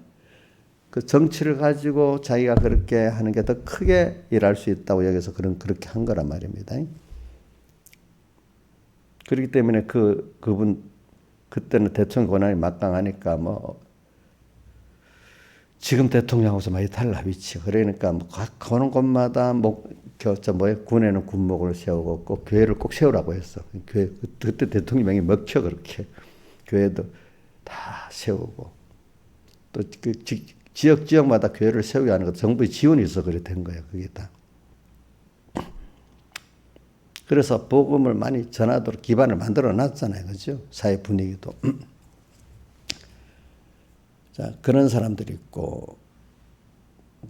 그 정치를 가지고 자기가 그렇게 하는 게 더 크게 일할 수 있다고 여기서 그렇게 한 거란 말입니다. 그렇기 때문에 그분 그때는 대통령 권한이 막강하니까 지금 대통령하고서 많이 달라 위치. 그러니까 가는 곳마다 군에는 군목을 세우고 꼭 교회를 꼭 세우라고 했어. 교회 그때 대통령이 먹혀 그렇게 교회도 다 세우고 또 그 지역마다 교회를 세우게 하는 것 정부의 지원이 있어 그래 된 거야 그게 다. 그래서 복음을 많이 전하도록 기반을 만들어 놨잖아요, 그죠? 사회 분위기도. 자, 그런 사람들이 있고,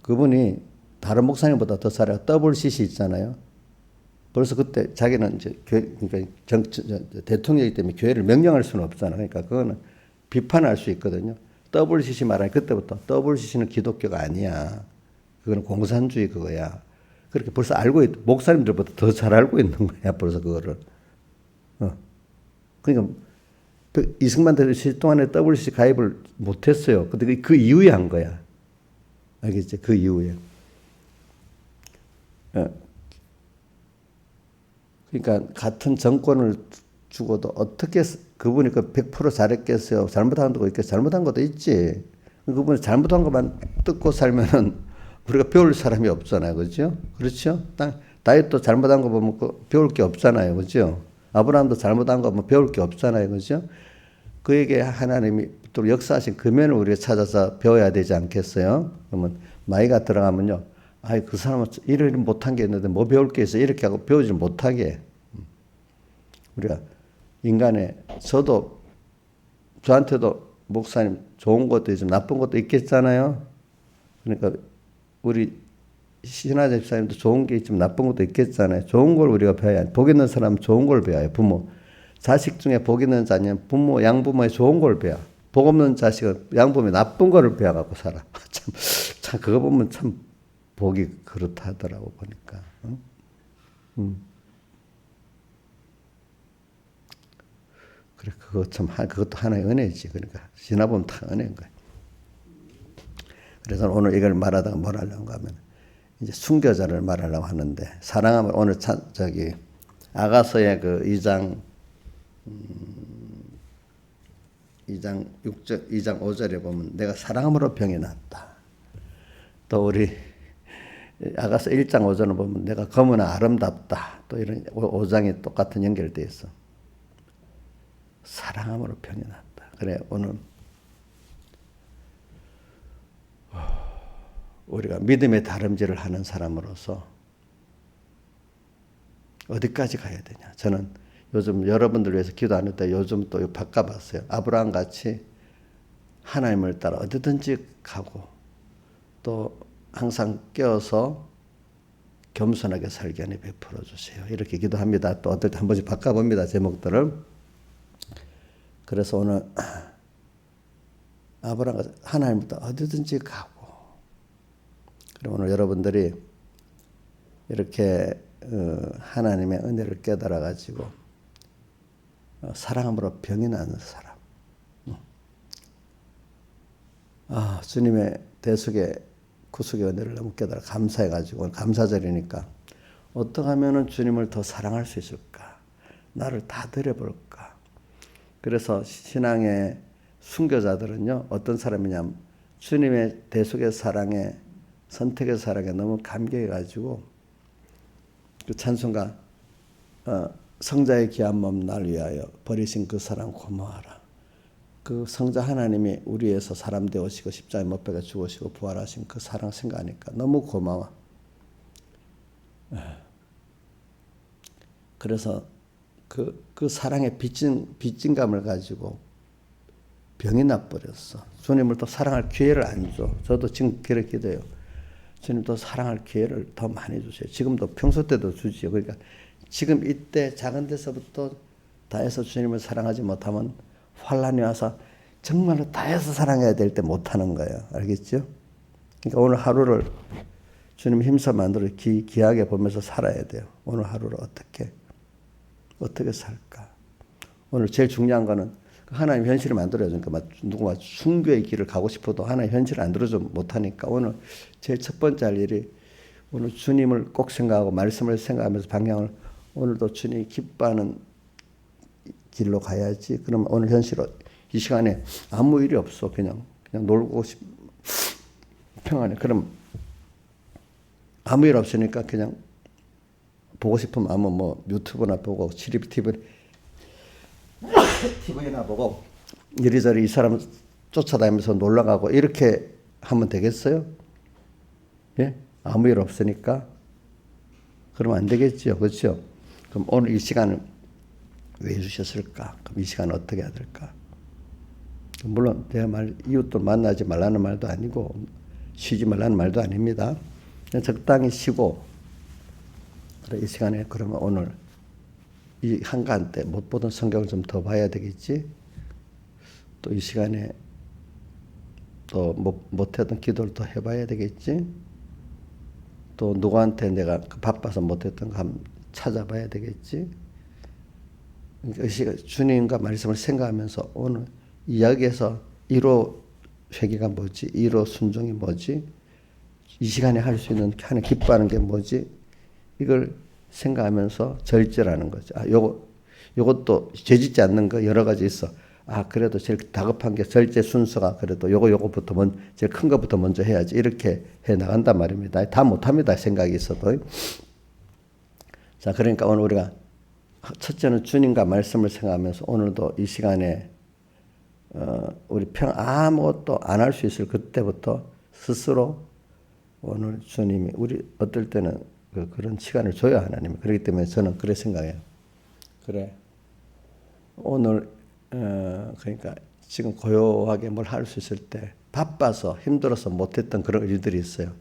그분이 다른 목사님보다 더 잘해요. WCC 있잖아요. 벌써 그때 자기는 이제 그러니까 대통령이기 때문에 교회를 명령할 수는 없잖아요. 그러니까 그거는 비판할 수 있거든요. WCC 말하니 그때부터 WCC는 기독교가 아니야. 그거는 공산주의 그거야. 그렇게 벌써 목사님들보다 더 잘 알고 있는 거야, 벌써 그거를. 그러니까 이승만 대통령 동안에 WCC 가입을 못했어요. 근데 그 이후에 한 거야. 알겠지? 그 이후에. 그러니까 같은 정권을 주고도 어떻게 그분이 100% 잘했겠어요? 잘못한 것도 있겠어요? 잘못한 것도 있지. 그분이 잘못한 것만 뜯고 살면은 우리가 배울 사람이 없잖아요. 그죠? 그렇죠? 다윗도 잘못한 거 보면 배울 게 없잖아요. 그죠? 아브라함도 잘못한 거 보면 배울 게 없잖아요. 그죠? 그에게 하나님이 또 역사하신 그 면을 우리가 찾아서 배워야 되지 않겠어요? 그러면 마이가 들어가면요. 그 사람은 이를 못한 게 있는데 뭐 배울 게 있어. 이렇게 하고 배우지 못하게. 우리가 저한테도 목사님 좋은 것도 있지만 나쁜 것도 있겠잖아요. 그러니까 우리 신하자 집사님도 좋은 게 있지만 나쁜 것도 있겠잖아요. 좋은 걸 우리가 배워야 복 있는 사람은 좋은 걸 배워요. 부모. 자식 중에 복 있는 자녀는 양부모의 좋은 걸 배워. 복 없는 자식은 양부모의 나쁜 거를 배워갖고 살아. 참 그거 보면 참 복이 그렇다 하더라고 보니까. 그래 그것도 하나의 은혜지. 그러니까 지나보면 다 은혜인 거야. 그래서 오늘 이걸 말하다가 뭘 하려고 하면 이제 순교자를 말하려고 하는데 사랑하면 오늘 아가서의 그 2장 5절에 보면 내가 사랑함으로 병이 났다. 또 우리 아가서 1장 5절을 보면 내가 검으나 아름답다. 또 이런 5장이 똑같은 연결되어 있어. 사랑함으로 병이 났다. 그래 오늘 우리가 믿음의 다름질을 하는 사람으로서 어디까지 가야 되냐. 저는 요즘 여러분들 위해서 기도하는 때 요즘 또 바꿔봤어요. 아브라함 같이 하나님을 따라 어디든지 가고 또 항상 깨어서 겸손하게 살게 하니 베풀어 주세요. 이렇게 기도합니다. 또 어떨 때 한 번씩 바꿔봅니다. 제목들을. 그래서 오늘 아브라함 같이 하나님을 따라 어디든지 가고 그럼 오늘 여러분들이 이렇게 하나님의 은혜를 깨달아 가지고 사랑함으로 병이 나는 사람. 주님의 대속의 구속의 은혜를 너무 깨달아 감사해 가지고 오늘 감사절이니까 어떻게 하면은 주님을 더 사랑할 수 있을까? 나를 다 드려볼까? 그래서 신앙의 순교자들은요 어떤 사람이냐면 주님의 대속의 사랑에 선택의 사랑에 너무 감격해가지고 그 찬송가 성자의 귀한 몸 날 위하여 버리신 그 사랑 고마워하라. 그 성자 하나님이 우리 위해서 사람 되오시고 십자가에 못 박아 죽으시고 부활하신 그 사랑 생각하니까 너무 고마워. 그래서 그 사랑의 빚진감을 가지고 병이 나버렸어. 주님을 또 사랑할 기회를 안 줘. 저도 지금 그렇게 기도해요. 주님 또 사랑할 기회를 더 많이 주세요. 지금도 평소 때도 주지요. 그러니까 지금 이때 작은 데서부터 다해서 주님을 사랑하지 못하면 환란이 와서 정말로 다해서 사랑해야 될 때 못하는 거예요. 알겠죠? 그러니까 오늘 하루를 주님 힘써 만들어 귀하게 보면서 살아야 돼요. 오늘 하루를 어떻게 살까? 오늘 제일 중요한 거는 하나님 현실을 만들어야 되니까 누구가 순교의 길을 가고 싶어도 하나님 현실을 안 들어줘 못하니까 오늘 제일 첫 번째 할 일이 오늘 주님을 꼭 생각하고 말씀을 생각하면서 방향을 오늘도 주님이 기뻐하는 길로 가야지. 그러면 오늘 현실은 이 시간에 아무 일이 없어. 그냥 놀고 평안해. 그럼 아무 일 없으니까 그냥 보고 싶으면 아무 뭐 유튜브나 보고 TV나 보고 이리저리 이 사람 쫓아다니면서 놀러가고 이렇게 하면 되겠어요? 예? 아무 일 없으니까 그러면 안 되겠죠. 그렇죠? 그럼 오늘 이 시간을 왜 주셨을까? 그럼 이 시간을 어떻게 해야 될까? 물론 내 말 이웃도 만나지 말라는 말도 아니고 쉬지 말라는 말도 아닙니다. 그냥 적당히 쉬고 이 시간에 그러면 오늘 이 한가한 때 못 보던 성경을 좀 더 봐야 되겠지. 또 이 시간에 또 못했던 기도를 더 해봐야 되겠지. 또 누구한테 내가 바빠서 못했던 거 한번 찾아봐야 되겠지. 그러니까 이 시간 주님과 말씀을 생각하면서 오늘 이야기에서 1호 회개가 뭐지? 1호 순종이 뭐지? 이 시간에 할 수 있는 하나님 기뻐하는 게 뭐지? 이걸 생각하면서 절제라는 거죠. 요것도 죄짓지 않는 거 여러 가지 있어. 그래도 제일 다급한 게 절제 순서가 그래도 요거부터 제일 큰 거부터 먼저 해야지. 이렇게 해 나간단 말입니다. 다 못합니다. 생각이 있어도. 자, 그러니까 오늘 우리가 첫째는 주님과 말씀을 생각하면서 오늘도 이 시간에 우리 아무것도 안 할 수 있을 그때부터 스스로 오늘 주님이 우리 어떨 때는 그런 시간을 줘야 하나님. 그렇기 때문에 저는 그래 생각해요. 그래. 오늘 그러니까 지금 고요하게 뭘 할 수 있을 때 바빠서 힘들어서 못했던 그런 일들이 있어요.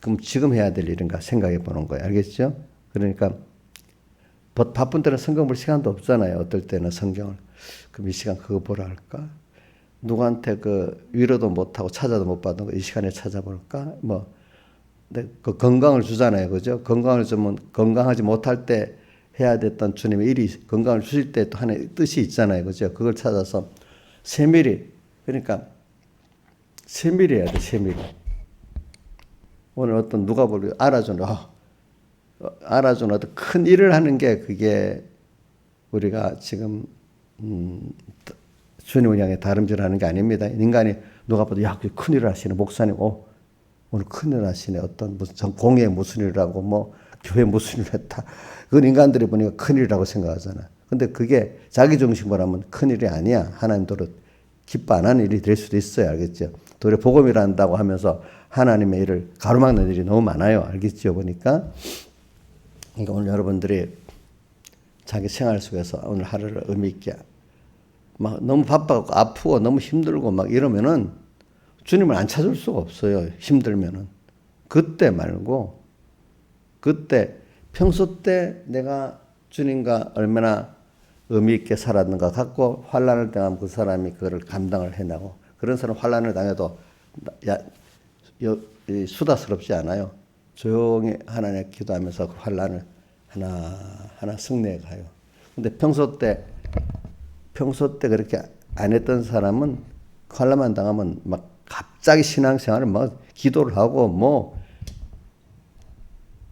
그럼 지금 해야 될 일인가 생각해 보는 거예요. 알겠죠? 그러니까 바쁜 때는 성경 볼 시간도 없잖아요. 어떨 때는 성경을. 그럼 이 시간 그거 보라 할까? 누구한테 위로도 못하고 찾아도 못 받은 거 이 시간에 찾아볼까? 그 건강을 주잖아요. 그죠? 건강을 주면 건강하지 못할 때 해야 됐던 주님의 일이 건강을 주실 때 또 하나의 뜻이 있잖아요. 그죠? 그걸 찾아서 세밀히, 그러니까 세밀히 해야 돼. 세밀히. 오늘 어떤 누가 알아주는 어떤 큰 일을 하는 게 그게 우리가 지금 주님을 향해 다름질하는 게 아닙니다. 인간이 누가 봐도 큰 일을 하시네. 목사님 오늘 큰일 하시네. 어떤 무슨 공예 무슨 일을 하고 교회 무슨 일을 했다. 그건 인간들이 보니까 큰일이라고 생각하잖아. 근데 그게 자기 중심으로 하면 큰일이 아니야. 하나님도로 기뻐 안 하는 일이 될 수도 있어요. 알겠죠? 도리어 복음이라 한다고 하면서 하나님의 일을 가로막는 일이 너무 많아요. 알겠죠? 보니까. 그러니까 오늘 여러분들이 자기 생활 속에서 오늘 하루를 의미 있게 너무 바빠고 아프고 너무 힘들고 이러면은 주님을 안 찾을 수가 없어요. 힘들면은. 그때 말고 그때 평소 때 내가 주님과 얼마나 의미 있게 살았는가 갖고 환난을 당하면 그 사람이 그거를 감당을 해나고 그런 사람 환난을 당해도 수다스럽지 않아요. 조용히 하나님 기도하면서 그 환난을 하나하나 승리해 가요. 근데 평소 때 그렇게 안 했던 사람은 환난만 당하면 갑자기 신앙생활을 기도를 하고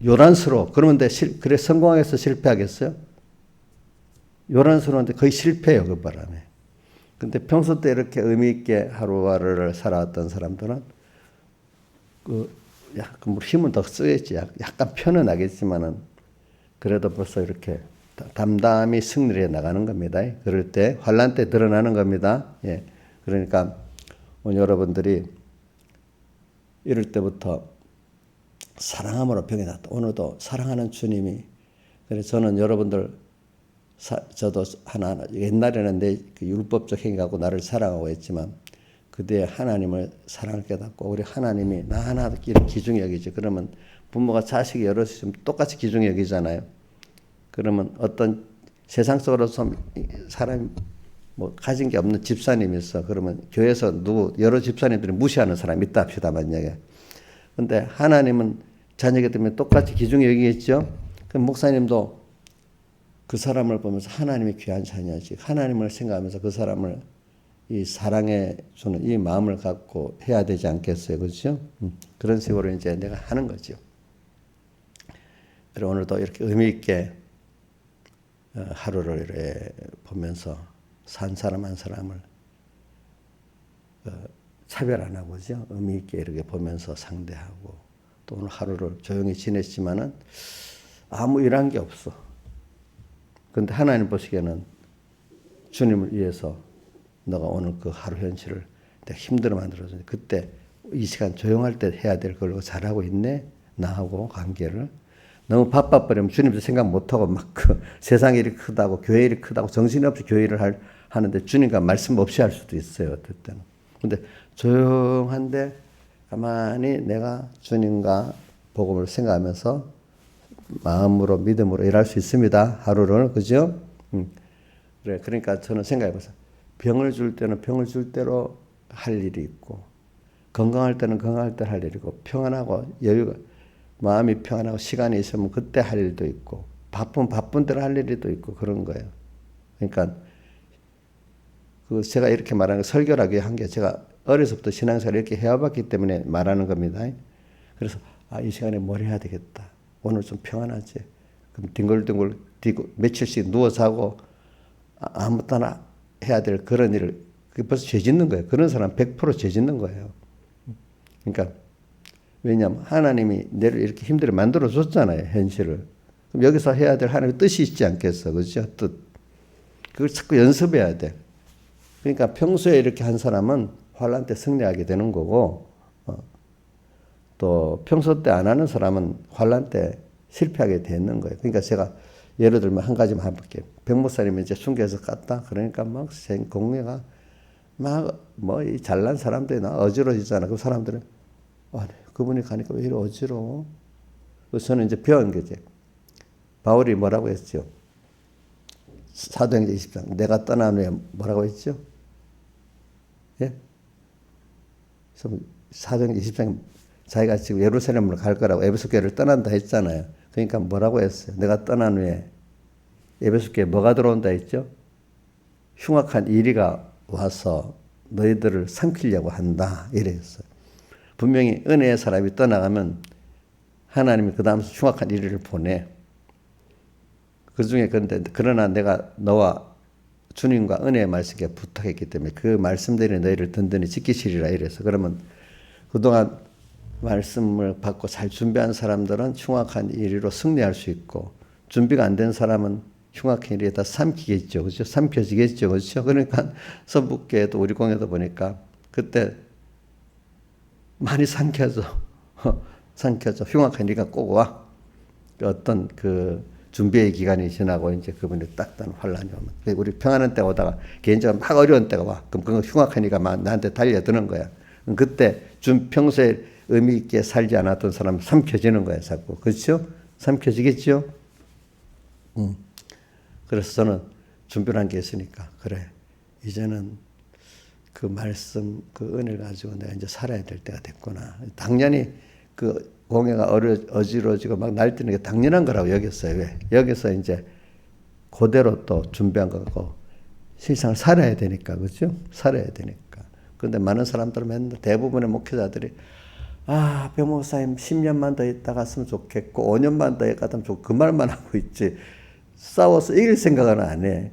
요란스러워. 그런데 그래 성공해서 실패하겠어요? 요란스러운데 거의 실패해요. 그 바람에. 근데 평소 때 이렇게 의미 있게 하루하루를 살아왔던 사람들은 힘은 더 쓰겠지. 약간 편안하겠지만은 그래도 벌써 이렇게 담담히 승리를 해 나가는 겁니다. 그럴 때 환난 때 드러나는 겁니다. 예. 그러니까 오늘 여러분들이 이럴 때부터 사랑함으로 병이 났다. 오늘도 사랑하는 주님이. 그래서 저는 여러분들 저도 하나하나 옛날에는 내 그 율법적 행위하고 나를 사랑하고 했지만 그때 하나님을 사랑을 깨닫고 우리 하나님이 나 하나 이렇게 귀중히 여기지. 그러면 부모가 자식이 여럿 있으면 똑같이 귀중히 여기잖아요. 그러면 어떤 세상 속으로서 사람이 뭐 가진 게 없는 집사님이 있어. 그러면 교회에서 여러 집사님들이 무시하는 사람이 있다 합시다, 만약에. 근데 하나님은 자녀이기 때문에 똑같이 귀중히 여기겠죠. 그럼 목사님도 그 사람을 보면서 하나님이 귀한 자녀지. 하나님을 생각하면서 그 사람을 이 사랑해 주는 이 마음을 갖고 해야 되지 않겠어요, 그렇죠? 그런 식으로 이제 내가 하는 거죠. 그리고 오늘도 이렇게 의미 있게 하루를 이렇게 보면서 산 사람 한 사람을 차별 안 하고죠. 의미 있게 이렇게 보면서 상대하고 또 오늘 하루를 조용히 지냈지만은 아무 일한 게 없어. 근데 하나님 보시기에는 주님을 위해서 너가 오늘 그 하루 현실을 내가 힘들어 만들어줬는데 그때 이 시간 조용할 때 해야 될 걸 잘하고 있네. 나하고 관계를. 너무 바빠버리면 주님도 생각 못하고 막 그 세상 일이 크다고 교회 일이 크다고 정신없이 교회 일을 하는데 주님과 말씀 없이 할 수도 있어요. 어떨 때는. 근데 조용한데 가만히 내가 주님과 복음을 생각하면서 마음으로 믿음으로 일할 수 있습니다. 하루를. 그죠? 그래. 그러니까 저는 생각해보세요. 병을 줄 때는 병을 줄 대로 할 일이 있고 건강할 때는 건강할 때 할 일이 있고 평안하고 여유가 마음이 평안하고 시간이 있으면 그때 할 일도 있고 바쁜 대로 할 일도 있고 그런 거예요. 그러니까 그 제가 이렇게 말하는 거 설교라고 한 게 제가 어려서부터 신앙생활을 이렇게 해와봤기 때문에 말하는 겁니다. 그래서 이 시간에 뭘 해야 되겠다. 오늘 좀 평안하지. 그럼 뒹굴뒹굴 며칠씩 누워 자고 아무 때나 해야 될 그런 일을 벌써 죄 짓는 거예요. 그런 사람 100%죄 짓는 거예요. 그러니까 왜냐하면 하나님이 내를 이렇게 힘들게 만들어 줬잖아요. 현실을. 그럼 여기서 해야 될 하나님의 뜻이 있지 않겠어. 그렇죠? 뜻. 그걸 자꾸 연습해야 돼. 그러니까 평소에 이렇게 한 사람은 환난 때 승리하게 되는 거고 또 평소 때 안 하는 사람은 환난 때 실패하게 되는 거예요. 그러니까 제가 예를 들면 한 가지만 해볼게요. 백목사님이 이제 순교해서 갔다. 그러니까 막 공회가 막 뭐 이 잘난 사람들이 나 어지러지잖아. 그 사람들은 그분이 가니까 왜 이리 어지러워? 그래서 저는 이제 배운 거지. 바울이 뭐라고 했죠? 사도행전 20장. 내가 떠난 후에 뭐라고 했죠? 예? 사도행전 20장 자기가 지금 예루살렘으로 갈 거라고 에베소 교회를 떠난다 했잖아요. 그러니까 뭐라고 했어요? 내가 떠난 후에 에베소 교회에 뭐가 들어온다 했죠? 흉악한 이리가 와서 너희들을 삼키려고 한다. 이랬어요. 분명히 은혜의 사람이 떠나가면 하나님이 그 다음 흉악한 이리를 보내. 그 중에 그러나 내가 너와 주님과 은혜의 말씀에 부탁했기 때문에 그 말씀대로 너희를 든든히 지키시리라 이래서 그러면 그동안 말씀을 받고 잘 준비한 사람들은 흉악한 이리로 승리할 수 있고 준비가 안 된 사람은 흉악한 일이 다 삼키겠죠. 그렇죠? 삼켜지겠죠. 그렇죠? 그러니까 서북교회도 우리 공회도 보니까 그때 많이 삼켜져. 흉악한 일이 꼭 와. 어떤 그 준비의 기간이 지나고 이제 그분이 딱단 환란이 오면 우리 평안한 때가 오다가 개인적으로 막 어려운 때가 와. 그럼 그건 흉악한 이가 막 나한테 달려드는 거야. 그때 평소에 의미 있게 살지 않았던 사람은 삼켜지는 거야, 자꾸. 그렇죠? 삼켜지겠죠? 그래서 저는 준비를 한 게 있으니까, 그래. 이제는 그 말씀, 그 은혜를 가지고 내가 이제 살아야 될 때가 됐구나. 당연히 그 공예가 어지러지고 막 날뛰는 게 당연한 거라고 여겼어요. 왜? 여기서 이제 그대로 또 준비한 거고, 세상을 살아야 되니까, 그죠? 살아야 되니까. 그런데 많은 사람들은 맨날 대부분의 목회자들이 변호사님 10년만 더 있다 갔으면 좋겠고 5년만 더 갔으면 좋겠고 그 말만 하고 있지 싸워서 이길 생각은 안 해.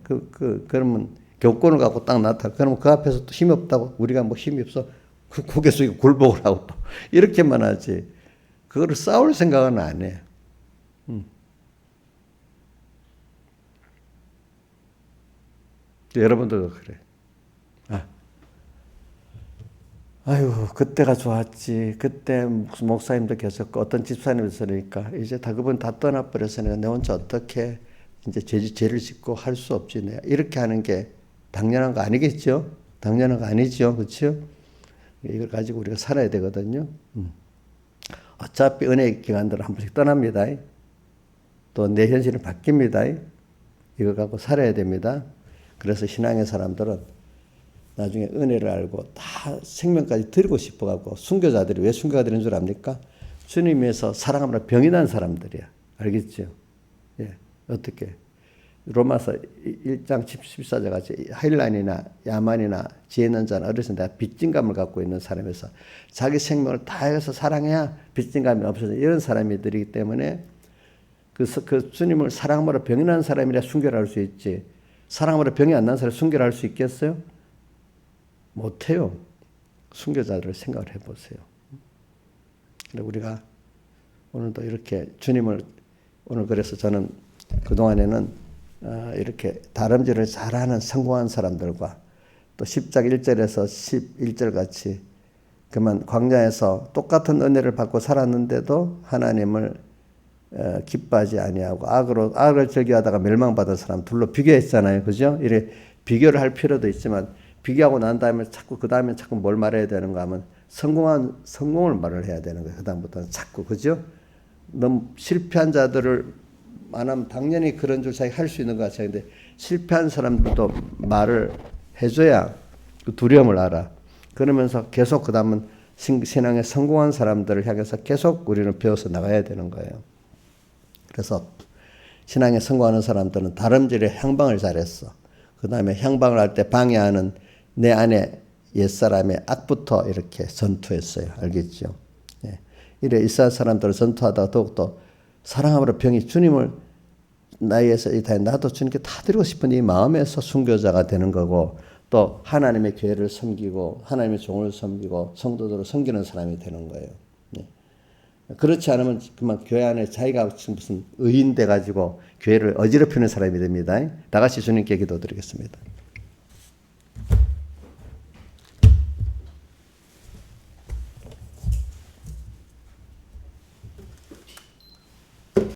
그러면 교권을 갖고 딱 나타나. 그러면 그 앞에서 또 힘이 없다고 우리가 뭐 힘이 없어 고개 숙이고 굴복을 하고 또 이렇게만 하지. 그거를 싸울 생각은 안 해. 여러분들도 그래. 아유, 그때가 좋았지. 그때 무슨 목사님도 계셨고, 어떤 집사님도 있으니까, 이제 그분 다 떠나버렸으니까, 내 혼자 어떻게 이제 죄를 짓고 할 수 없지. 내가 이렇게 하는 게 당연한 거 아니겠죠? 당연한 거 아니죠. 그렇죠? 이걸 가지고 우리가 살아야 되거든요. 어차피 은혜의 기간들은 한 번씩 떠납니다. 또 내 현실은 바뀝니다. 이걸 갖고 살아야 됩니다. 그래서 신앙의 사람들은 나중에 은혜를 알고 다 생명까지 드리고 싶어갖고 순교자들이 왜 순교가 되는 줄 압니까? 주님에서 사랑함으로 병이 난 사람들이야. 알겠죠? 예. 어떻게? 로마서 1장 14절 같이 하일란이나 야만이나 지혜 있는 자는 어렸을 때 내가 빚진감을 갖고 있는 사람에서 자기 생명을 다해서 사랑해야 빚진감이 없어져. 이런 사람들이기 때문에 그 주님을 사랑함으로 병이 난 사람이라 순교를 할 수 있지. 사랑함으로 병이 안 난 사람이 순교를 할 수 있겠어요? 못해요. 순교자들을 생각을 해보세요. 우리가 오늘도 이렇게 주님을 오늘 그래서 저는 그동안에는 이렇게 다름질을 잘하는 성공한 사람들과 또 10장 1절에서 11절 같이 그만 광야에서 똑같은 은혜를 받고 살았는데도 하나님을 기뻐하지 아니하고 악을 즐겨하다가 멸망받은 사람 둘로 비교했잖아요. 그죠? 이래 비교를 할 필요도 있지만 비교하고 난 다음에 자꾸 그 다음에 자꾸 뭘 말해야 되는가 하면 성공을 말을 해야 되는 거예요. 그 다음부터는 자꾸 그죠? 너무 실패한 자들을 만하면 당연히 그런 줄 자기 할 수 있는 것 같아요. 근데 실패한 사람들도 말을 해줘야 그 두려움을 알아. 그러면서 계속 그 다음은 신앙에 성공한 사람들을 향해서 계속 우리는 배워서 나가야 되는 거예요. 그래서 신앙에 성공하는 사람들은 다름질의 향방을 잘했어. 그 다음에 향방을 할 때 방해하는 내 안에 옛사람의 악부터 이렇게 전투했어요. 알겠죠? 예. 이래 이스라엘 사람들을 전투하다가 더욱더 사랑함으로 병이 주님을 나에서 나도 주님께 다 드리고 싶은 이 마음에서 순교자가 되는 거고 또 하나님의 교회를 섬기고 하나님의 종을 섬기고 성도들을 섬기는 사람이 되는 거예요. 예. 그렇지 않으면 그만 교회 안에 자기가 무슨 의인 돼가지고 교회를 어지럽히는 사람이 됩니다. 다 같이 주님께 기도드리겠습니다.